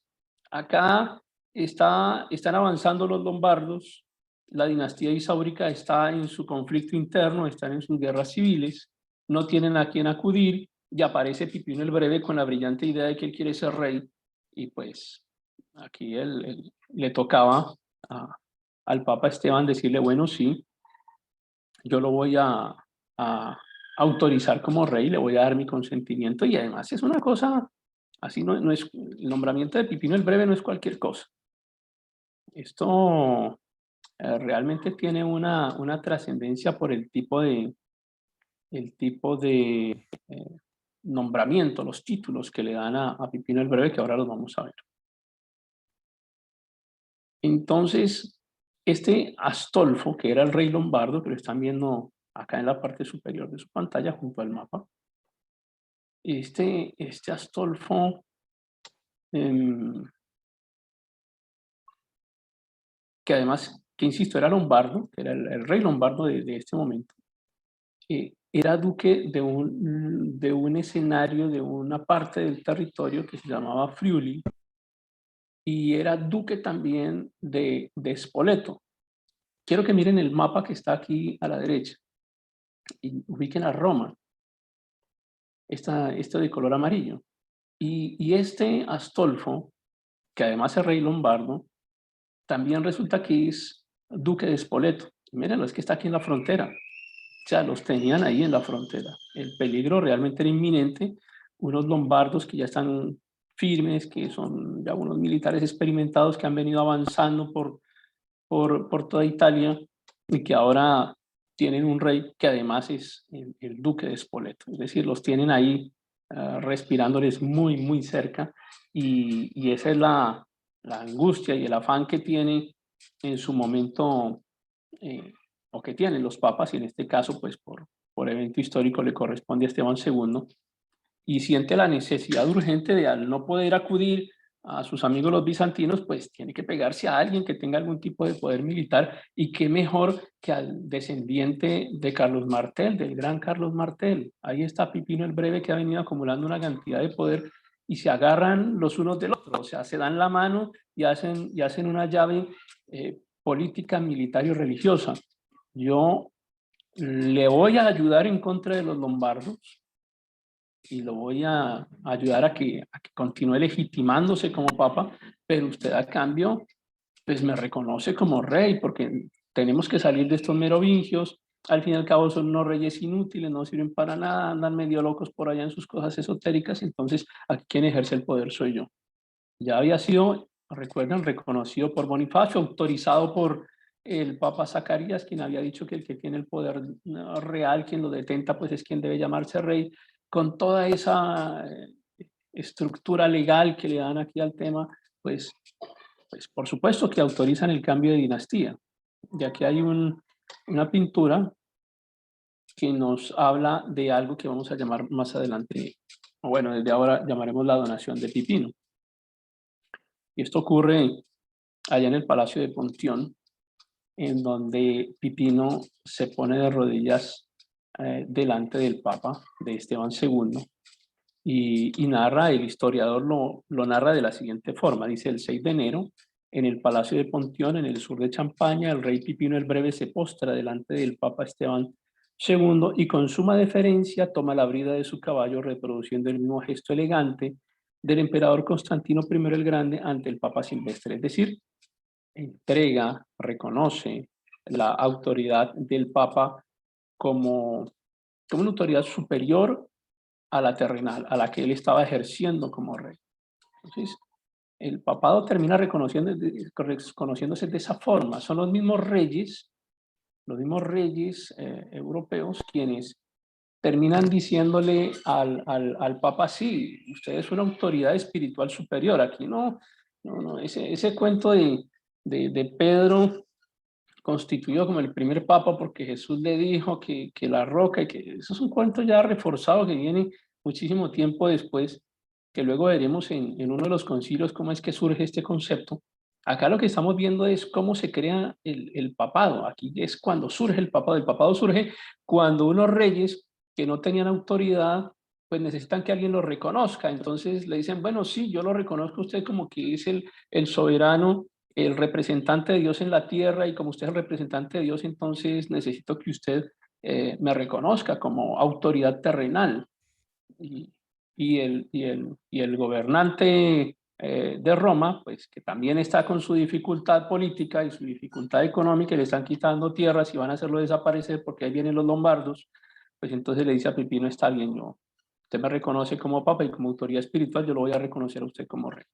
acá están avanzando los lombardos, la dinastía isaurica está en su conflicto interno, están en sus guerras civiles, no tienen a quién acudir, y aparece Pipino el Breve con la brillante idea de que él quiere ser rey, y pues aquí le tocaba al Papa Esteban decirle, bueno, sí, yo lo voy a autorizar como rey, le voy a dar mi consentimiento, y además es una cosa, así no es, el nombramiento de Pipino el Breve no es cualquier cosa. Esto realmente tiene una trascendencia por el tipo de nombramiento, los títulos que le dan a Pipino el Breve, que ahora los vamos a ver. Entonces, este Astolfo, que era el rey lombardo, que lo están viendo acá en la parte superior de su pantalla junto al mapa, este Astolfo, que además, que insisto, era lombardo, que era el rey lombardo de este momento, era duque de un escenario, de una parte del territorio que se llamaba Friuli, y era duque también de Spoleto. Quiero que miren el mapa que está aquí a la derecha y ubiquen a Roma, esto de color amarillo. Y este Astolfo, que además es rey lombardo, también resulta que es duque de Spoleto. Mírenlo, es que está aquí en la frontera. O sea, los tenían ahí en la frontera. El peligro realmente era inminente. Unos lombardos que ya están firmes, que son ya unos militares experimentados que han venido avanzando por toda Italia y que ahora tienen un rey que además es el duque de Spoleto. Es decir, los tienen ahí respirándoles muy, muy cerca, y esa es la angustia y el afán que tiene en su momento, o que tienen los papas, y en este caso, pues por evento histórico le corresponde a Esteban II, y siente la necesidad urgente de, al no poder acudir a sus amigos los bizantinos, pues tiene que pegarse a alguien que tenga algún tipo de poder militar, y qué mejor que al descendiente de Carlos Martel, del gran Carlos Martel. Ahí está Pipino el Breve, que ha venido acumulando una cantidad de poder, y se agarran los unos del otro, o sea, se dan la mano y hacen una llave política, militar y religiosa. Yo le voy a ayudar en contra de los lombardos, y lo voy a ayudar a que continúe legitimándose como papa, pero usted a cambio, pues me reconoce como rey, porque tenemos que salir de estos merovingios, al fin y al cabo son unos reyes inútiles, no sirven para nada, andan medio locos por allá en sus cosas esotéricas, entonces aquí quien ejerce el poder soy yo. Ya había sido, recuerdan, reconocido por Bonifacio, autorizado por el Papa Zacarías, quien había dicho que el que tiene el poder real, quien lo detenta, pues es quien debe llamarse rey, con toda esa estructura legal que le dan aquí al tema, pues por supuesto que autorizan el cambio de dinastía. Y aquí hay una pintura que nos habla de algo que vamos a llamar más adelante, o bueno, desde ahora llamaremos la donación de Pipino. Y esto ocurre allá en el Palacio de Pontión, en donde Pipino se pone de rodillas delante del Papa, de Esteban II, y narra, el historiador lo narra de la siguiente forma. Dice: el 6 de enero, en el Palacio de Pontión, en el sur de Champaña, el rey Pipino el Breve se postra delante del Papa Esteban II y con suma deferencia toma la brida de su caballo, reproduciendo el mismo gesto elegante del emperador Constantino I el Grande ante el Papa Silvestre. Es decir, entrega, reconoce la autoridad del Papa como una autoridad superior a la terrenal, a la que él estaba ejerciendo como rey. Entonces, el papado termina reconociéndose de esa forma. Son los mismos reyes europeos quienes terminan diciéndole al Papa: sí, usted es una autoridad espiritual superior. Aquí no, ese cuento de Pedro constituido como el primer papa porque Jesús le dijo que la roca, y que eso es un cuento ya reforzado que viene muchísimo tiempo después, que luego veremos en uno de los concilios cómo es que surge este concepto. Acá lo que estamos viendo es cómo se crea el papado. Aquí es cuando surge el papado. El papado surge cuando unos reyes que no tenían autoridad, pues necesitan que alguien lo reconozca. Entonces le dicen: bueno, sí, yo lo reconozco a usted como que es el soberano, el representante de Dios en la tierra, y como usted es el representante de Dios, entonces necesito que usted me reconozca como autoridad terrenal. Y, y el gobernante de Roma, pues que también está con su dificultad política y su dificultad económica, y le están quitando tierras y van a hacerlo desaparecer porque ahí vienen los lombardos, pues entonces le dice a Pipino: está bien, usted me reconoce como papa y como autoridad espiritual, yo lo voy a reconocer a usted como rey.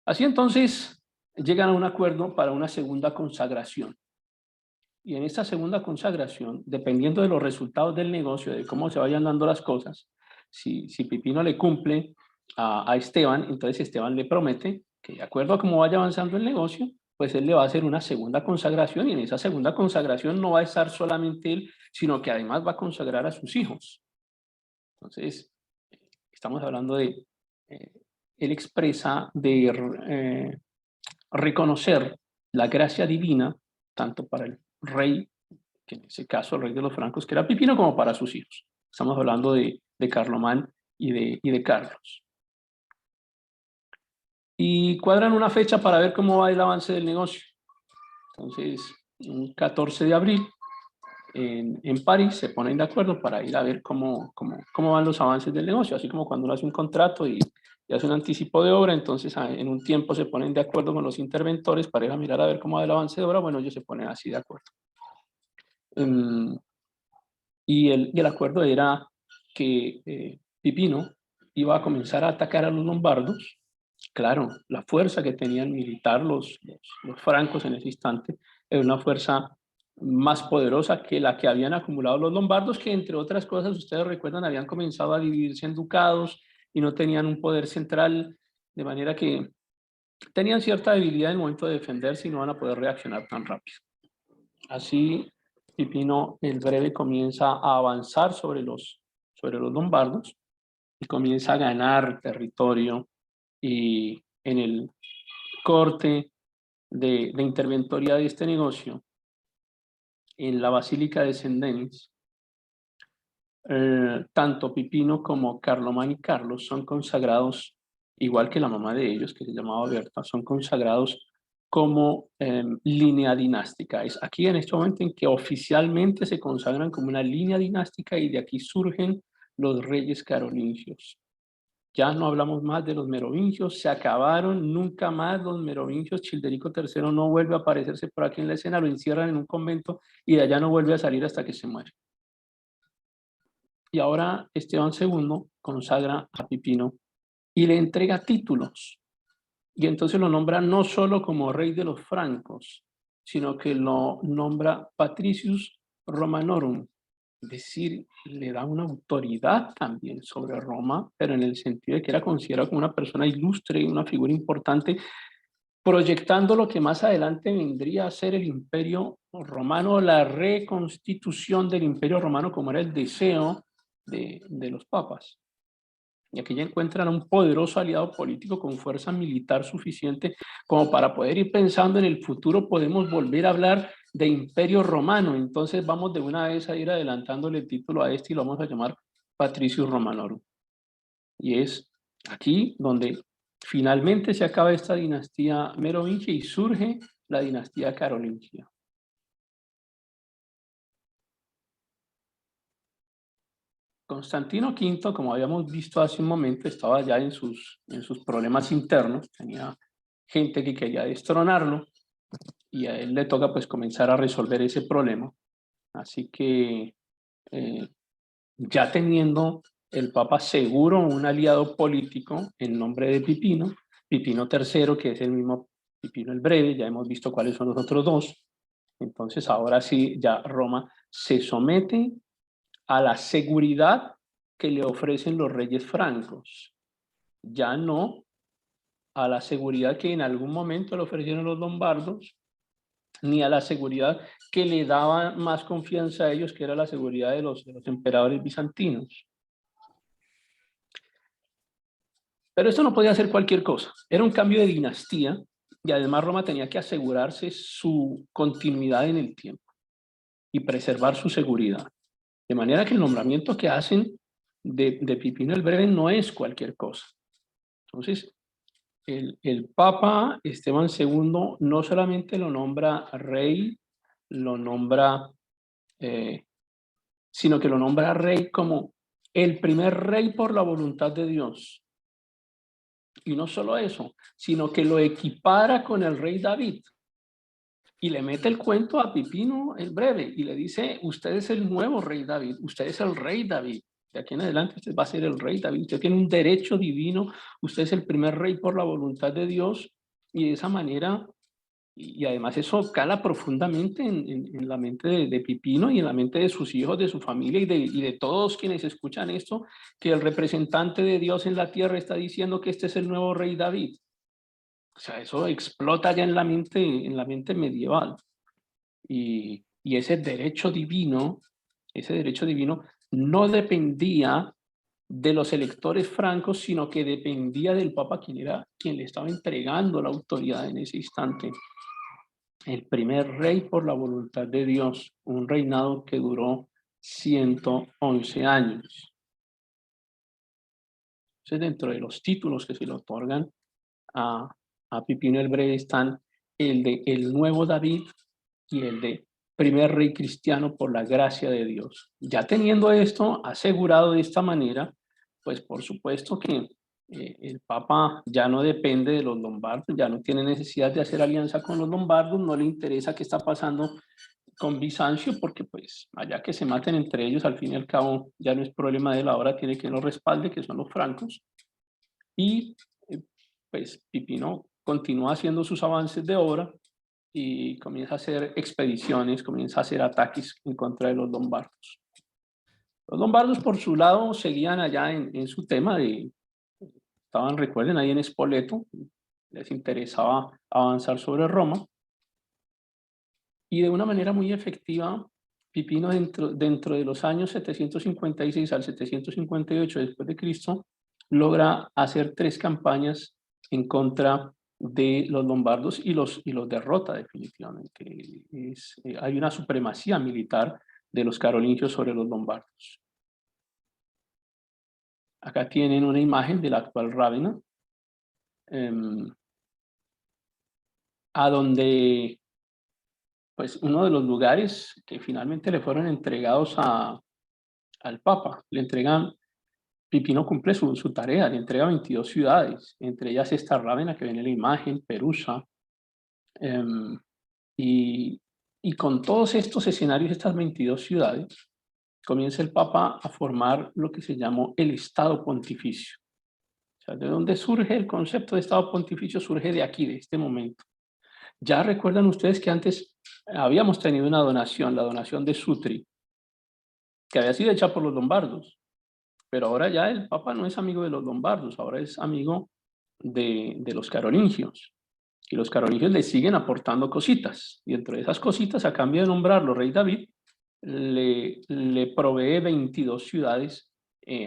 Así entonces llegan a un acuerdo para una segunda consagración. Y en esta segunda consagración, dependiendo de los resultados del negocio, de cómo se vayan dando las cosas, si Pipino le cumple a Esteban, entonces Esteban le promete que, de acuerdo a cómo vaya avanzando el negocio, pues él le va a hacer una segunda consagración, y en esa segunda consagración no va a estar solamente él, sino que además va a consagrar a sus hijos. Entonces, estamos hablando de, él expresa de reconocer la gracia divina, tanto para el rey, que en ese caso el rey de los francos, que era Pipino, como para sus hijos. Estamos hablando de Carlomán y de Carlos. Y cuadran una fecha para ver cómo va el avance del negocio. Entonces, un 14 de abril, en París, se ponen de acuerdo para ir a ver cómo van los avances del negocio, así como cuando uno hace un contrato y hace un anticipo de obra. Entonces en un tiempo se ponen de acuerdo con los interventores para ir a mirar a ver cómo va el avance de obra. Bueno, ellos se ponen así de acuerdo. Y el acuerdo era que Pipino iba a comenzar a atacar a los lombardos. Claro, la fuerza que tenían militar los francos en ese instante era una fuerza más poderosa que la que habían acumulado los lombardos, que entre otras cosas, ustedes recuerdan, habían comenzado a dividirse en ducados y no tenían un poder central, de manera que tenían cierta debilidad en el momento de defenderse y no van a poder reaccionar tan rápido. Así, Pipino el Breve comienza a avanzar sobre los lombardos y comienza a ganar territorio, y en el corte de interventoría de este negocio, en la Basílica de Saint-Denis, tanto Pipino como Carlomán y Carlos son consagrados, igual que la mamá de ellos, que se llamaba Berta, son consagrados como línea dinástica. Es aquí en este momento en que oficialmente se consagran como una línea dinástica, y de aquí surgen los reyes carolingios. Ya no hablamos más de los merovingios, se acabaron, nunca más los merovingios. Childerico III no vuelve a aparecerse por aquí en la escena, lo encierran en un convento y de allá no vuelve a salir hasta que se muere. Y ahora Esteban II consagra a Pipino y le entrega títulos. Y entonces lo nombra no solo como rey de los francos, sino que lo nombra Patricius Romanorum, es decir, le da una autoridad también sobre Roma, pero en el sentido de que era considerado como una persona ilustre y una figura importante, proyectando lo que más adelante vendría a ser el Imperio Romano, la reconstitución del Imperio Romano como era el deseo de los papas. Y aquí ya encuentran un poderoso aliado político con fuerza militar suficiente como para poder ir pensando en el futuro, podemos volver a hablar de Imperio Romano. Entonces vamos de una vez a ir adelantándole el título a este y lo vamos a llamar Patricius Romanorum. Y es aquí donde finalmente se acaba esta dinastía merovingia y surge la dinastía carolingia. Constantino V, como habíamos visto hace un momento, estaba ya en sus problemas internos, tenía gente que quería destronarlo y a él le toca pues comenzar a resolver ese problema. Así que ya teniendo el Papa seguro un aliado político en nombre de Pipino, Pipino III, que es el mismo Pipino el Breve, ya hemos visto cuáles son los otros dos, entonces ahora sí ya Roma se somete a la seguridad que le ofrecen los reyes francos, ya no a la seguridad que en algún momento le ofrecieron los lombardos, ni a la seguridad que le daba más confianza a ellos, que era la seguridad de los emperadores bizantinos. Pero esto no podía hacer cualquier cosa, era un cambio de dinastía y además Roma tenía que asegurarse su continuidad en el tiempo y preservar su seguridad. De manera que el nombramiento que hacen de Pipino el Breve no es cualquier cosa. Entonces, el Papa Esteban II no solamente lo nombra rey, lo nombra, sino que lo nombra rey como el primer rey por la voluntad de Dios. Y no solo eso, sino que lo equipara con el rey David. Y le mete el cuento a Pipino el Breve y le dice, usted es el nuevo rey David, usted es el rey David. De aquí en adelante usted va a ser el rey David, usted tiene un derecho divino, usted es el primer rey por la voluntad de Dios y de esa manera, y además eso cala profundamente en la mente de Pipino y en la mente de sus hijos, de su familia y de todos quienes escuchan esto, que el representante de Dios en la tierra está diciendo que este es el nuevo rey David. O sea, eso explota ya en la mente medieval. Y ese derecho divino no dependía de los electores francos, sino que dependía del Papa, quien le estaba entregando la autoridad en ese instante. El primer rey por la voluntad de Dios, un reinado que duró 111 años. Entonces, dentro de los títulos que se le otorgan a Pipino el Breve están el de el nuevo David y el de primer rey cristiano por la gracia de Dios. Ya teniendo esto asegurado de esta manera, pues por supuesto que el Papa ya no depende de los lombardos, ya no tiene necesidad de hacer alianza con los lombardos, no le interesa qué está pasando con Bizancio, porque pues allá que se maten entre ellos, al fin y al cabo ya no es problema de él, ahora tiene que lo respalde, que son los francos. Y pues Pipino continúa haciendo sus avances de obra y comienza a hacer expediciones, comienza a hacer ataques en contra de los lombardos. Los lombardos por su lado seguían allá en su tema estaban, recuerden, ahí en Spoleto, les interesaba avanzar sobre Roma y de una manera muy efectiva Pipino dentro de los años 756 al 758 después de Cristo logra hacer 3 campañas en contra de los lombardos y los derrota definitivamente. Hay una supremacía militar de los carolingios sobre los lombardos. Acá tienen una imagen de la actual Rávena, a donde pues uno de los lugares que finalmente le fueron entregados al Papa, le entregan Pipino cumple su tarea, le entrega 22 ciudades, entre ellas está Rávena, que viene en la imagen, Perusa, em, y, y con todos estos escenarios, estas 22 ciudades, comienza el Papa a formar lo que se llamó el Estado Pontificio. O sea, ¿de dónde surge el concepto de Estado Pontificio? Surge de aquí, de este momento. Ya recuerdan ustedes que antes habíamos tenido una donación, la donación de Sutri, que había sido hecha por los lombardos, pero ahora ya el Papa no es amigo de los lombardos, ahora es amigo de los carolingios. Y los carolingios le siguen aportando cositas. Y entre esas cositas, a cambio de nombrarlo rey David, le provee 22 ciudades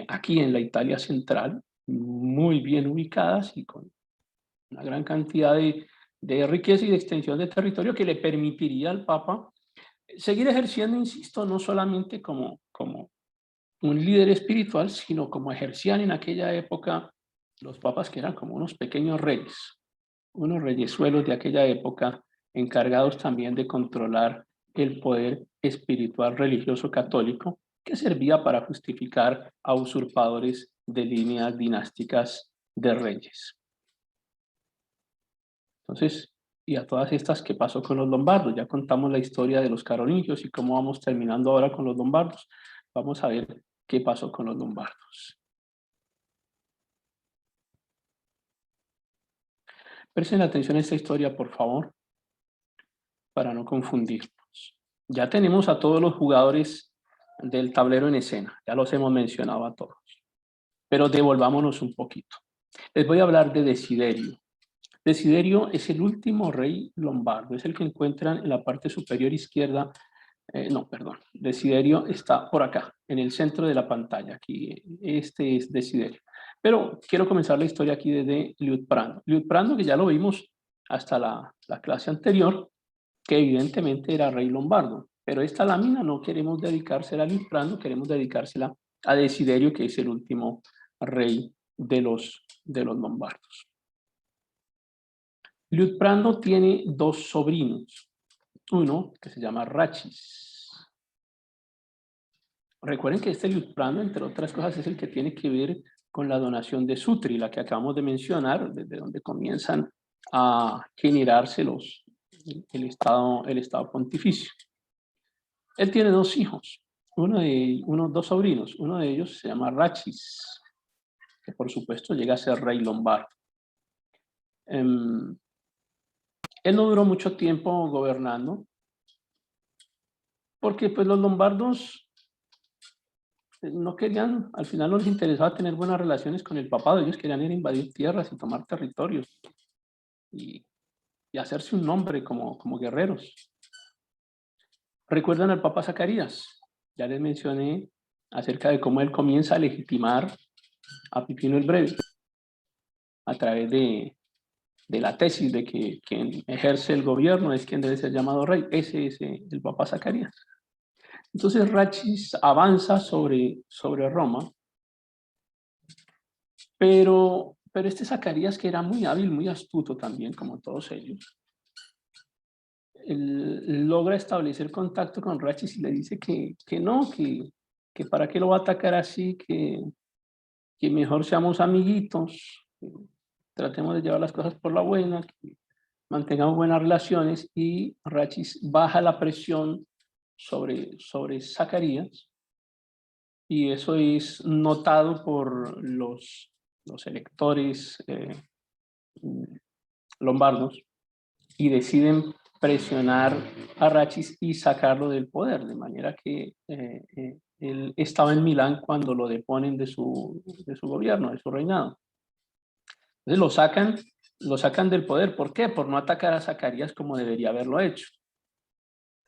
aquí en la Italia central, muy bien ubicadas y con una gran cantidad de riqueza y de extensión de territorio que le permitiría al Papa seguir ejerciendo, insisto, no solamente como un líder espiritual, sino como ejercían en aquella época los papas, que eran como unos pequeños reyes, unos reyesuelos de aquella época, encargados también de controlar el poder espiritual religioso católico, que servía para justificar a usurpadores de líneas dinásticas de reyes. Entonces, y a todas estas, ¿qué pasó con los lombardos? Ya contamos la historia de los carolingios y cómo vamos terminando ahora con los lombardos. Vamos a ver qué pasó con los lombardos. Presten atención a esta historia, por favor, para no confundirnos. Ya tenemos a todos los jugadores del tablero en escena, ya los hemos mencionado a todos, pero devolvámonos un poquito. Les voy a hablar de Desiderio. Desiderio es el último rey lombardo, es el que encuentran en la parte superior izquierda. No, perdón, Desiderio está por acá, en el centro de la pantalla. Aquí, este es Desiderio. Pero quiero comenzar la historia aquí desde Liutprando. Liutprando, que ya lo vimos hasta la clase anterior, que evidentemente era rey lombardo. Pero esta lámina no queremos dedicársela a Liutprando, queremos dedicársela a Desiderio, que es el último rey de los lombardos. Liutprando tiene dos sobrinos. Uno que se llama Rachis. Recuerden que este Liutprando, entre otras cosas, es el que tiene que ver con la donación de Sutri, la que acabamos de mencionar, desde donde comienzan a generarse el estado pontificio. Él tiene dos hijos, dos sobrinos. Uno de ellos se llama Rachis, que por supuesto llega a ser rey lombardo. Él no duró mucho tiempo gobernando, porque pues los lombardos no querían, al final no les interesaba tener buenas relaciones con el papado, ellos querían ir a invadir tierras y tomar territorios y hacerse un nombre como guerreros. ¿Recuerdan al Papa Zacarías? Ya les mencioné acerca de cómo él comienza a legitimar a Pipino el Breve a través de la tesis de que quien ejerce el gobierno es quien debe ser llamado rey. Ese es el Papa Zacarías. Entonces Rachis avanza sobre Roma, pero este Zacarías, que era muy hábil, muy astuto también, como todos ellos, él logra establecer contacto con Rachis y le dice que no, que para qué lo va a atacar así, que mejor seamos amiguitos, que tratemos de llevar las cosas por la buena, que mantengamos buenas relaciones, y Rachis baja la presión sobre Zacarías, y eso es notado por los electores lombardos, y deciden presionar a Rachis y sacarlo del poder, de manera que él estaba en Milán cuando lo deponen de su gobierno, de su reinado. Entonces lo sacan del poder. ¿Por qué? Por no atacar a Zacarías como debería haberlo hecho.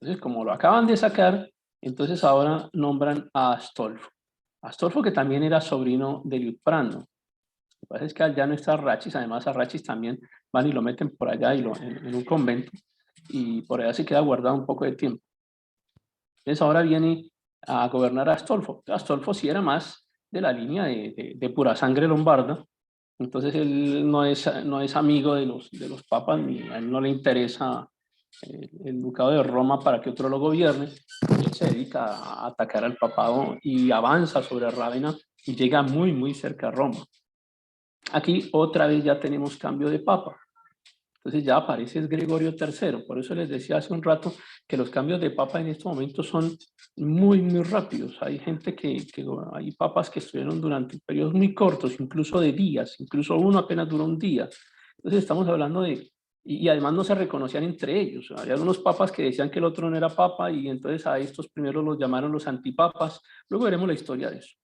Entonces, como lo acaban de sacar, entonces ahora nombran a Astolfo. Astolfo, que también era sobrino de Liutprando. Lo que pasa es que ya no está Rachis, además a Rachis también van y lo meten por allá en un convento, y por allá se queda guardado un poco de tiempo. Entonces ahora viene a gobernar a Astolfo. Astolfo sí era más de la línea de pura sangre lombarda, entonces él no es amigo de los papas, ni a él no le interesa el ducado de Roma para que otro lo gobierne. Él se dedica a atacar al papado y avanza sobre Rávena y llega muy, muy cerca a Roma. Aquí otra vez ya tenemos cambio de papa. Entonces ya aparece Gregorio III. Por eso les decía hace un rato que los cambios de papa en estos momentos son muy, muy rápidos. Hay gente hay papas que estuvieron durante periodos muy cortos, incluso de días, incluso uno apenas duró un día. Entonces estamos hablando de... Y además no se reconocían entre ellos. Había algunos papas que decían que el otro no era papa y entonces a estos primeros los llamaron los antipapas. Luego veremos la historia de eso.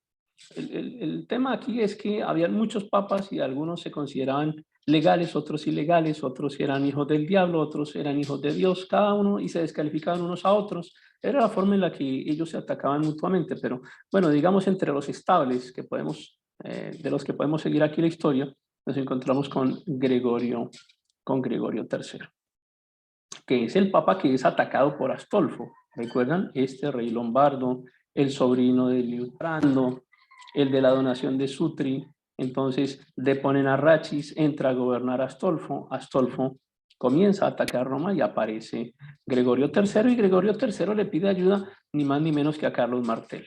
El tema aquí es que había muchos papas y algunos se consideraban legales, otros ilegales, otros eran hijos del diablo, otros eran hijos de Dios, cada uno, y se descalificaban unos a otros. Era la forma en la que ellos se atacaban mutuamente, pero bueno, digamos entre los estables que podemos, de los que podemos seguir aquí la historia, nos encontramos con Gregorio III, que es el papa que es atacado por Astolfo. ¿Recuerdan? Este rey lombardo, el sobrino de Liutprando, el de la donación de Sutri. Entonces deponen a Rachis, entra a gobernar Astolfo. Astolfo comienza a atacar Roma y aparece Gregorio III, y Gregorio III le pide ayuda ni más ni menos que a Carlos Martel.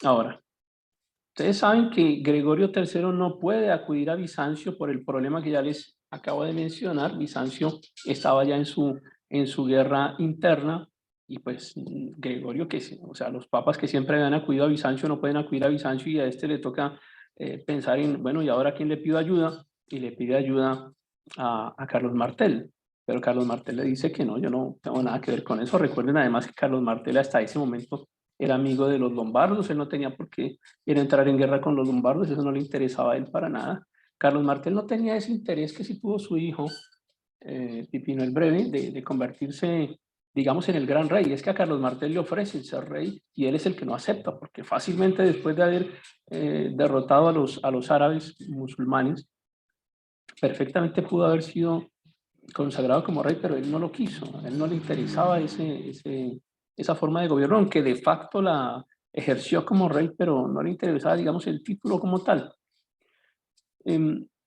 Ahora, ustedes saben que Gregorio III no puede acudir a Bizancio por el problema que ya les acabo de mencionar. Bizancio estaba ya en su guerra interna y pues Gregorio, o sea, los papas que siempre habían acudido a Bizancio no pueden acudir a Bizancio y a este le toca pensar en, bueno, ¿y ahora quién le pido ayuda? Y le pide ayuda a Carlos Martel. Pero Carlos Martel le dice que no, yo no tengo nada que ver con eso. Recuerden además que Carlos Martel hasta ese momento era amigo de los lombardos, él no tenía por qué ir a entrar en guerra con los lombardos, eso no le interesaba a él para nada. Carlos Martel no tenía ese interés que sí tuvo su hijo, Pipino el Breve, de convertirse, digamos, en el gran rey. Es que a Carlos Martel le ofrecen ser rey y él es el que no acepta, porque fácilmente después de haber derrotado a los árabes musulmanes, perfectamente pudo haber sido consagrado como rey, pero él no lo quiso, a él no le interesaba esa forma de gobierno, aunque de facto la ejerció como rey, pero no le interesaba, digamos, el título como tal.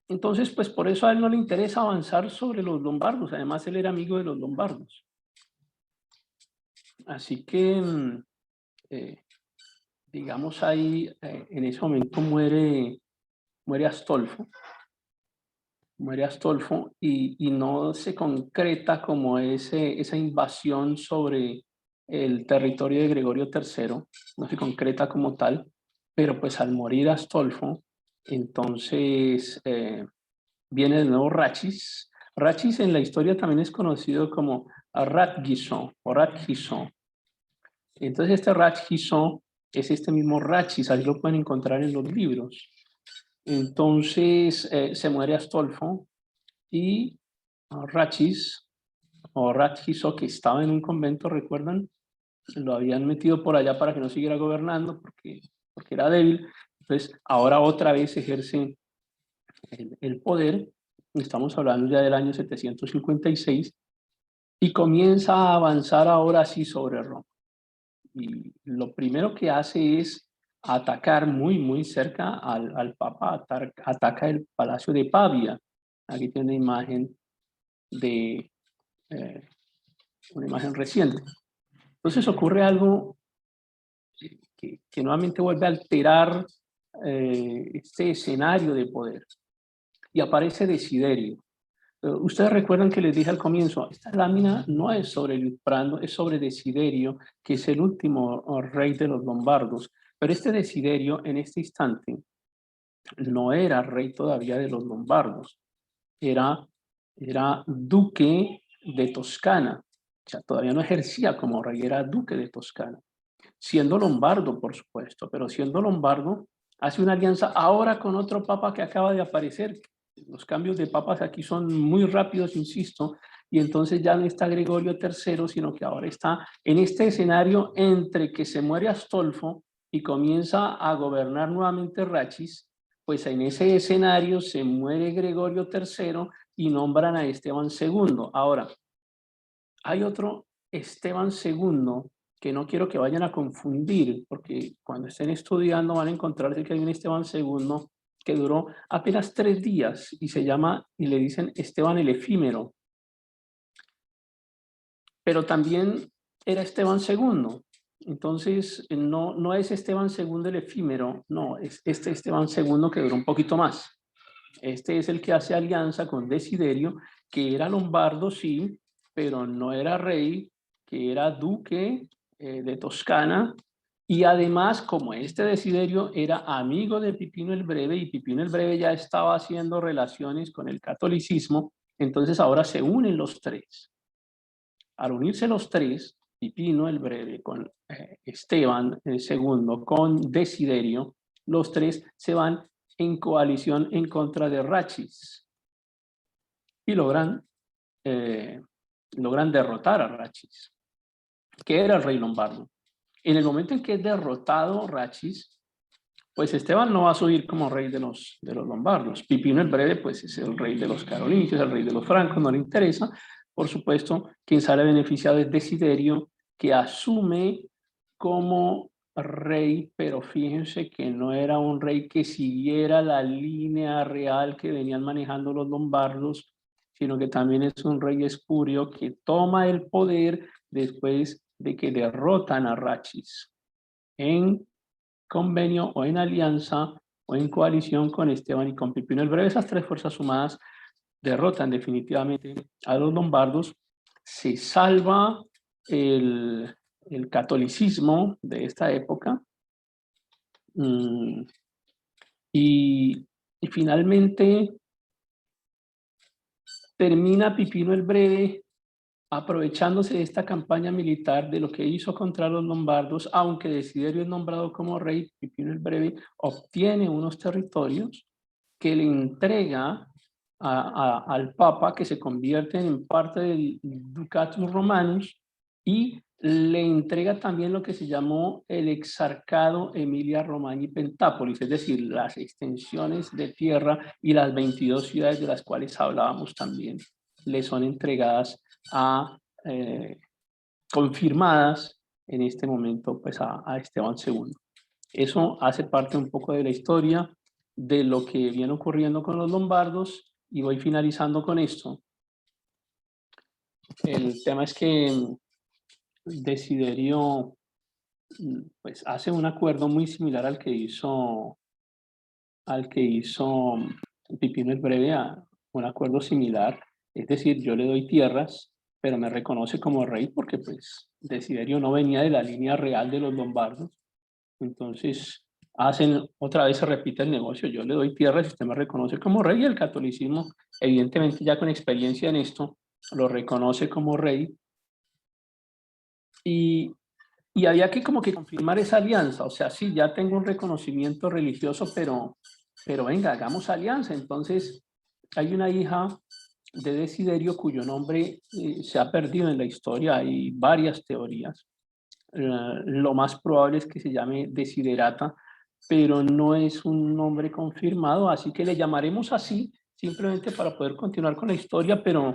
Entonces, pues por eso a él no le interesa avanzar sobre los lombardos, además él era amigo de los lombardos. Así que, digamos, ahí en ese momento muere Astolfo, y no se concreta como esa invasión sobre el territorio de Gregorio III, no se concreta como tal, pero pues al morir Astolfo, entonces viene de nuevo Rachis. Rachis en la historia también es conocido como Radgison o Radgison. Entonces este Radgison es este mismo Rachis, ahí lo pueden encontrar en los libros. Entonces se muere Astolfo y Rachis o Radgiso, que estaba en un convento, recuerdan, lo habían metido por allá para que no siguiera gobernando porque era débil. Entonces ahora otra vez ejerce el poder. Estamos hablando ya del año 756 y comienza a avanzar ahora sí sobre Roma. Y lo primero que hace es atacar muy, muy cerca al Papa, ataca el Palacio de Pavia. Aquí tiene una imagen de una imagen reciente. Entonces ocurre algo que nuevamente vuelve a alterar este escenario de poder y aparece Desiderio. Ustedes recuerdan que les dije al comienzo, esta lámina no es sobre Liutprando, es sobre Desiderio, que es el último rey de los lombardos. Pero este Desiderio en este instante no era rey todavía de los lombardos, era duque de Toscana. O sea, todavía no ejercía como rey, era duque de Toscana. Siendo lombardo, por supuesto, pero siendo lombardo, hace una alianza ahora con otro papa que acaba de aparecer. Los cambios de papas aquí son muy rápidos, insisto, y entonces ya no está Gregorio III, sino que ahora está en este escenario entre que se muere Astolfo y comienza a gobernar nuevamente Rachis, pues en ese escenario se muere Gregorio III y nombran a Esteban II. Ahora, hay otro Esteban II que no quiero que vayan a confundir, porque cuando estén estudiando van a encontrarse que hay un Esteban II que duró apenas 3 días y se llama, y le dicen Esteban el Efímero. Pero también era Esteban II. Entonces, no es Esteban II el efímero, no, es este Esteban II que duró un poquito más. Este es el que hace alianza con Desiderio, que era lombardo, sí, pero no era rey, que era duque de Toscana, y además, como este Desiderio era amigo de Pipino el Breve, y Pipino el Breve ya estaba haciendo relaciones con el catolicismo, entonces ahora se unen los tres. Al unirse los tres, Pipino el Breve con Esteban el segundo, con Desiderio, los tres se van en coalición en contra de Rachis y logran derrotar a Rachis, que era el rey lombardo. En el momento en que es derrotado Rachis, pues Esteban no va a subir como rey de los lombardos. Pipino el Breve, pues es el rey de los carolingios, el rey de los francos, no le interesa. Por supuesto, quien sale beneficiado es Desiderio, que asume como rey, pero fíjense que no era un rey que siguiera la línea real que venían manejando los lombardos, sino que también es un rey espurio que toma el poder después de que derrotan a Rachis en convenio o en alianza o en coalición con Esteban y con Pipino el Breve. Esas tres fuerzas sumadas derrotan definitivamente a los lombardos. Se salva el catolicismo de esta época y finalmente termina Pipino el Breve aprovechándose de esta campaña militar, de lo que hizo contra los lombardos. Aunque Desiderio es nombrado como rey, Pipino el Breve obtiene unos territorios que le entrega al Papa, que se convierten en parte del Ducatus Romanus, y le entrega también lo que se llamó el Exarcado Emilia Romagna Pentápolis, es decir, las extensiones de tierra y las 22 ciudades de las cuales hablábamos también le son entregadas confirmadas en este momento pues a Esteban II. Eso hace parte un poco de la historia de lo que viene ocurriendo con los lombardos, y voy finalizando con esto. El tema es que Desiderio pues hace un acuerdo muy similar al que hizo Pipino el Breve, un acuerdo similar, es decir, yo le doy tierras, pero me reconoce como rey porque pues Desiderio no venía de la línea real de los lombardos. Entonces otra vez se repite el negocio, yo le doy tierras y usted me reconoce como rey, y el catolicismo, evidentemente ya con experiencia en esto, lo reconoce como rey, y había que como que confirmar esa alianza. O sea, sí, ya tengo un reconocimiento religioso, pero venga, hagamos alianza. Entonces, hay una hija de Desiderio cuyo nombre se ha perdido en la historia, hay varias teorías. Lo más probable es que se llame Desiderata, pero no es un nombre confirmado, así que le llamaremos así, simplemente para poder continuar con la historia, pero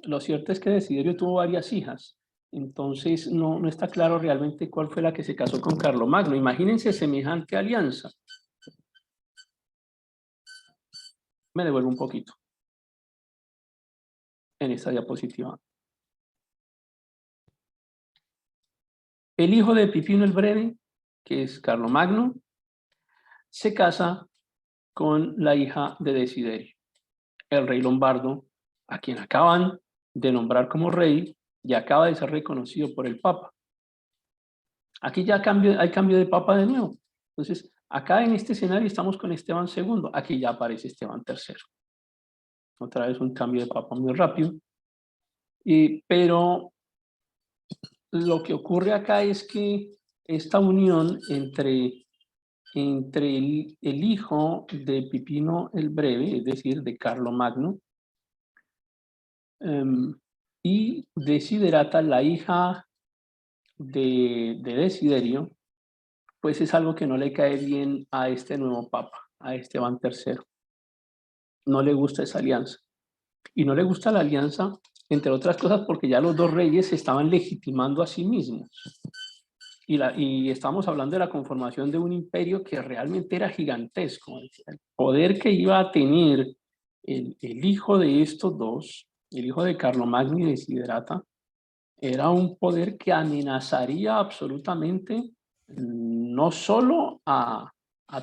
lo cierto es que Desiderio tuvo varias hijas. Entonces no está claro realmente cuál fue la que se casó con Carlomagno. Imagínense semejante alianza. Me devuelvo un poquito en esta diapositiva. El hijo de Pipino el Breve, que es Carlomagno, se casa con la hija de Desiderio, el rey lombardo, a quien acaban de nombrar como rey y acaba de ser reconocido por el Papa. Aquí ya hay cambio de Papa de nuevo. Entonces, acá en este escenario estamos con Esteban II, aquí ya aparece Esteban III. Otra vez un cambio de Papa muy rápido. Pero lo que ocurre acá es que esta unión entre el hijo de Pipino el Breve, es decir, de Carlomagno, y Desiderata, la hija de Desiderio, pues es algo que no le cae bien a este nuevo papa, a Esteban III. No le gusta esa alianza. Y no le gusta la alianza, entre otras cosas, porque ya los dos reyes se estaban legitimando a sí mismos. Y estamos hablando de la conformación de un imperio que realmente era gigantesco. El poder que iba a tener el hijo de estos dos, el hijo de Carlomagno y Desiderata, era un poder que amenazaría absolutamente no solo a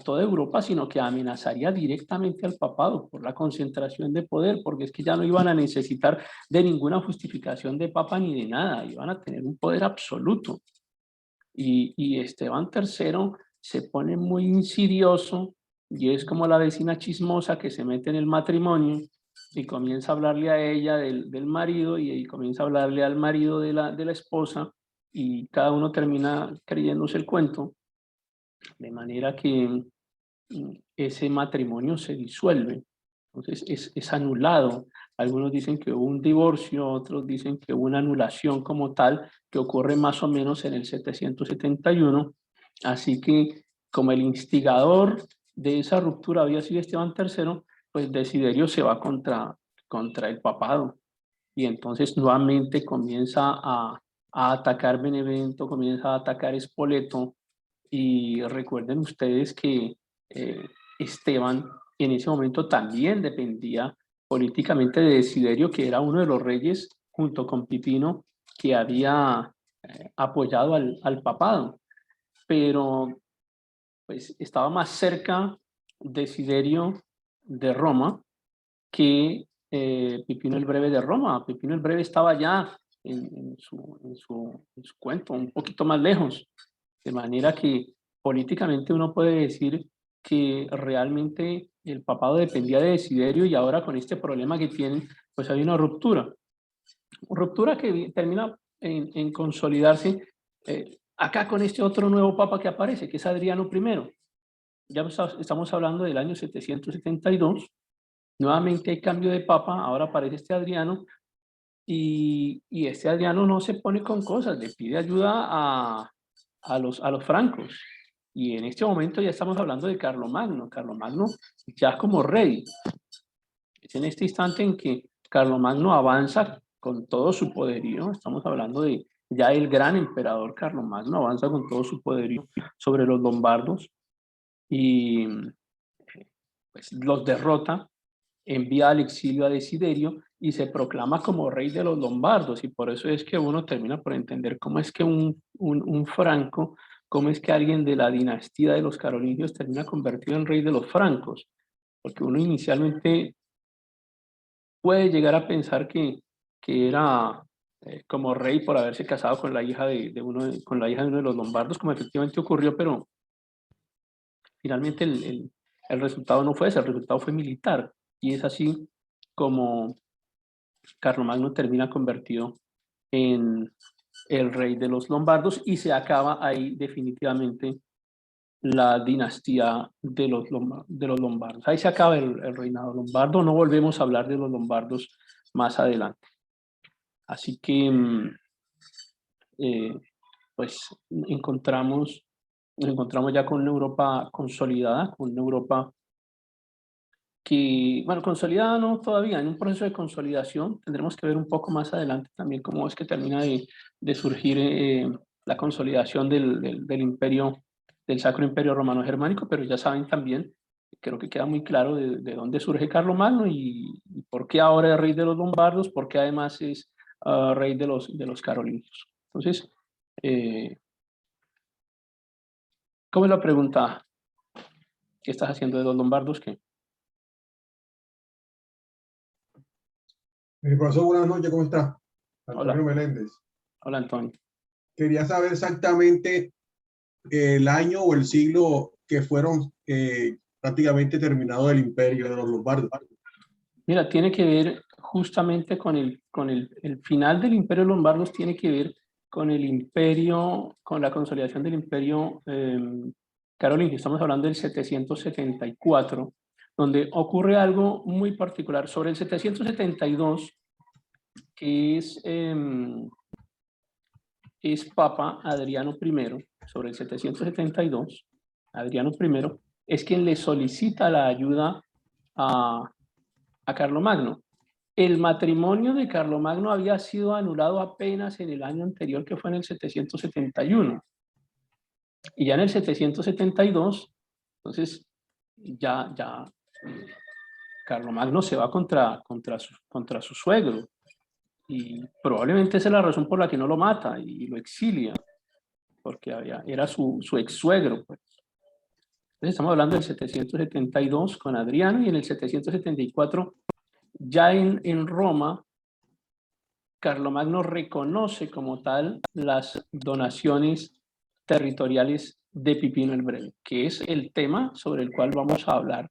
toda Europa, sino que amenazaría directamente al papado por la concentración de poder, porque es que ya no iban a necesitar de ninguna justificación de papa ni de nada, iban a tener un poder absoluto. Y Esteban III se pone muy insidioso y es como la vecina chismosa que se mete en el matrimonio y comienza a hablarle a ella del marido y comienza a hablarle al marido de la esposa y cada uno termina creyéndose el cuento, de manera que ese matrimonio se disuelve. Entonces es anulado. Algunos dicen que hubo un divorcio, otros dicen que hubo una anulación como tal, que ocurre más o menos en el 771. Así que como el instigador de esa ruptura había sido Esteban III, pues Desiderio se va contra el papado. Y entonces nuevamente comienza a atacar Benevento, comienza a atacar Spoleto. Y recuerden ustedes que Esteban en ese momento también dependía políticamente de Desiderio, que era uno de los reyes, junto con Pipino, que había apoyado al papado. Pero pues estaba más cerca Desiderio de Roma que Pipino el Breve de Roma. Pipino el Breve estaba ya en su cuento, un poquito más lejos. De manera que políticamente uno puede decir que realmente el papado dependía de Desiderio y ahora con este problema que tienen, pues hay una ruptura. Ruptura que termina en consolidarse acá con este otro nuevo papa que aparece, que es Adriano I. Ya estamos hablando del año 772. Nuevamente hay cambio de papa, ahora aparece este Adriano y este Adriano no se pone con cosas, le pide ayuda a los francos. Y en este momento ya estamos hablando de Carlomagno. Carlomagno ya como rey. Es en este instante en que Carlomagno avanza con todo su poderío. Estamos hablando de ya el gran emperador Carlomagno avanza con todo su poderío sobre los lombardos y pues, los derrota, envía al exilio a Desiderio y se proclama como rey de los lombardos. Y por eso es que uno termina por entender cómo es que un franco, cómo es que alguien de la dinastía de los carolingios termina convertido en rey de los francos. Porque uno inicialmente puede llegar a pensar que era como rey por haberse casado con la hija con la hija de uno de los lombardos, como efectivamente ocurrió, pero finalmente el resultado no fue ese, el resultado fue militar. Y es así como Carlomagno termina convertido en el rey de los lombardos y se acaba ahí definitivamente la dinastía de los lombardos. Ahí se acaba el reinado lombardo, no volvemos a hablar de los lombardos más adelante. Así que, pues, nos encontramos ya con una Europa consolidada, con una Europa que, bueno, consolidada no todavía, en un proceso de consolidación. Tendremos que ver un poco más adelante también cómo es que termina de surgir la consolidación del imperio, del Sacro Imperio Romano Germánico, pero ya saben también, creo que queda muy claro de dónde surge Carlomagno y por qué ahora es rey de los lombardos, por qué además es rey de los carolingios. Entonces, ¿cómo es la pregunta? ¿Qué estás haciendo de los lombardos? ¿Qué? Profesor, buenas noches, ¿cómo está? Antonio Hola, Meléndez. hola Antonio. Quería saber exactamente el año o el siglo que fueron prácticamente terminado el imperio de los lombardos. Mira, tiene que ver justamente con el final del Imperio Lombardos, tiene que ver con el imperio, con la consolidación del imperio carolingio. Estamos hablando del 774, donde ocurre algo muy particular. Sobre el 772, que es Papa Adriano I, sobre el 772, Adriano I es quien le solicita la ayuda a Carlomagno. El matrimonio de Carlomagno había sido anulado apenas en el año anterior, que fue en el 771. Y ya en el 772, entonces, ya Carlomagno se va contra su suegro. y probablemente esa es la razón por la que no lo mata y lo exilia, porque era su ex suegro, pues. Entonces estamos hablando del 772 con Adriano, y en el 774 ya en Roma, Carlomagno reconoce como tal las donaciones territoriales de Pipino el Breve, que es el tema sobre el cual vamos a hablar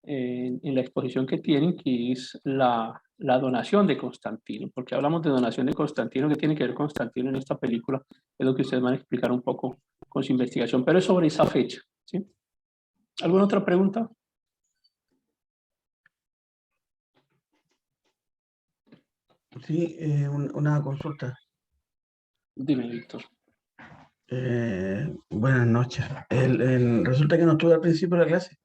en la exposición que tienen, que es la donación de Constantino. Porque hablamos de donación de Constantino, que tiene que ver Constantino en esta película, es lo que ustedes van a explicar un poco con su investigación, pero es sobre esa fecha, ¿sí? ¿Alguna otra pregunta? Sí, una consulta. Dime, Víctor. Buenas noches. Resulta que no estuve al principio de la clase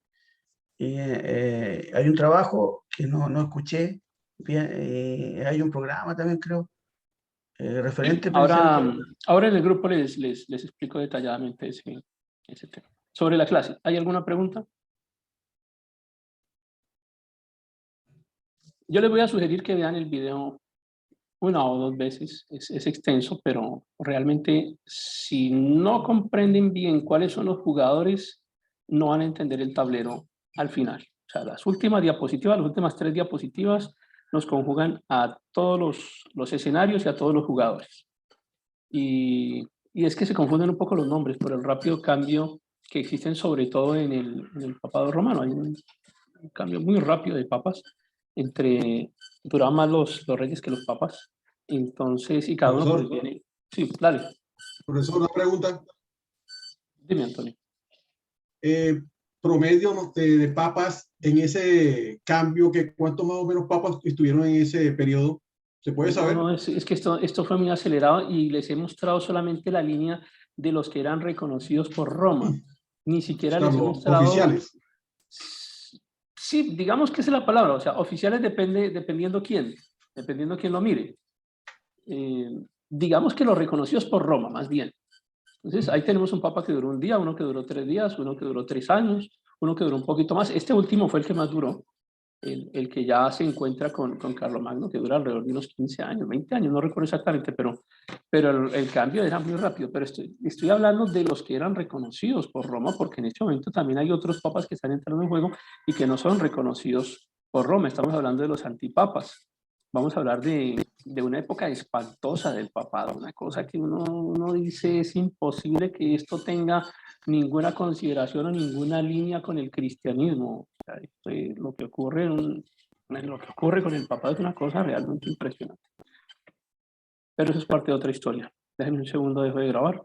y hay un trabajo que no escuché bien, y hay un programa también, creo, referente precisamente. Ahora en el grupo les explico detalladamente ese tema. Sobre la clase, ¿hay alguna pregunta? Yo les voy a sugerir que vean el video una o dos veces, es extenso, pero realmente si no comprenden bien cuáles son los jugadores, no van a entender el tablero al final. O sea, las últimas diapositivas, las últimas 3 diapositivas, nos conjugan a todos los escenarios y a todos los jugadores. Y es que se confunden un poco los nombres por el rápido cambio que existen, sobre todo en el papado romano. Hay un cambio muy rápido de papas, duraban más los reyes que los papas. Entonces, y cada uno pues Profesor, viene. Sí, dale, profesor, una pregunta. dime, Antonio. Promedio de papas en ese cambio, ¿cuántos más o menos papas estuvieron en ese periodo? ¿Se puede saber? No, es que esto fue muy acelerado y les he mostrado solamente la línea de los que eran reconocidos por Roma. Ni siquiera O sea, les he los mostrado. oficiales. Sí, digamos que esa es la palabra. O sea, oficiales dependiendo quién lo mire. Digamos que los reconocidos por Roma, más bien. Entonces, ahí tenemos un papa que duró un día, uno que duró 3 días, uno que duró 3 años, uno que duró un poquito más. Este último fue el que más duró, el que ya se encuentra con Carlomagno, que dura alrededor de unos 15 años, 20 años, no recuerdo exactamente, pero el cambio era muy rápido. Pero estoy hablando de los que eran reconocidos por Roma, porque en este momento también hay otros papas que están entrando en juego y que no son reconocidos por Roma. Estamos hablando de los antipapas. Vamos a hablar de una época espantosa del papado, una cosa que uno dice es imposible que esto tenga ninguna consideración o ninguna línea con el cristianismo. O sea, lo que ocurre con el papado es una cosa realmente impresionante. Pero eso es parte de otra historia. Déjenme un segundo, dejo de grabar.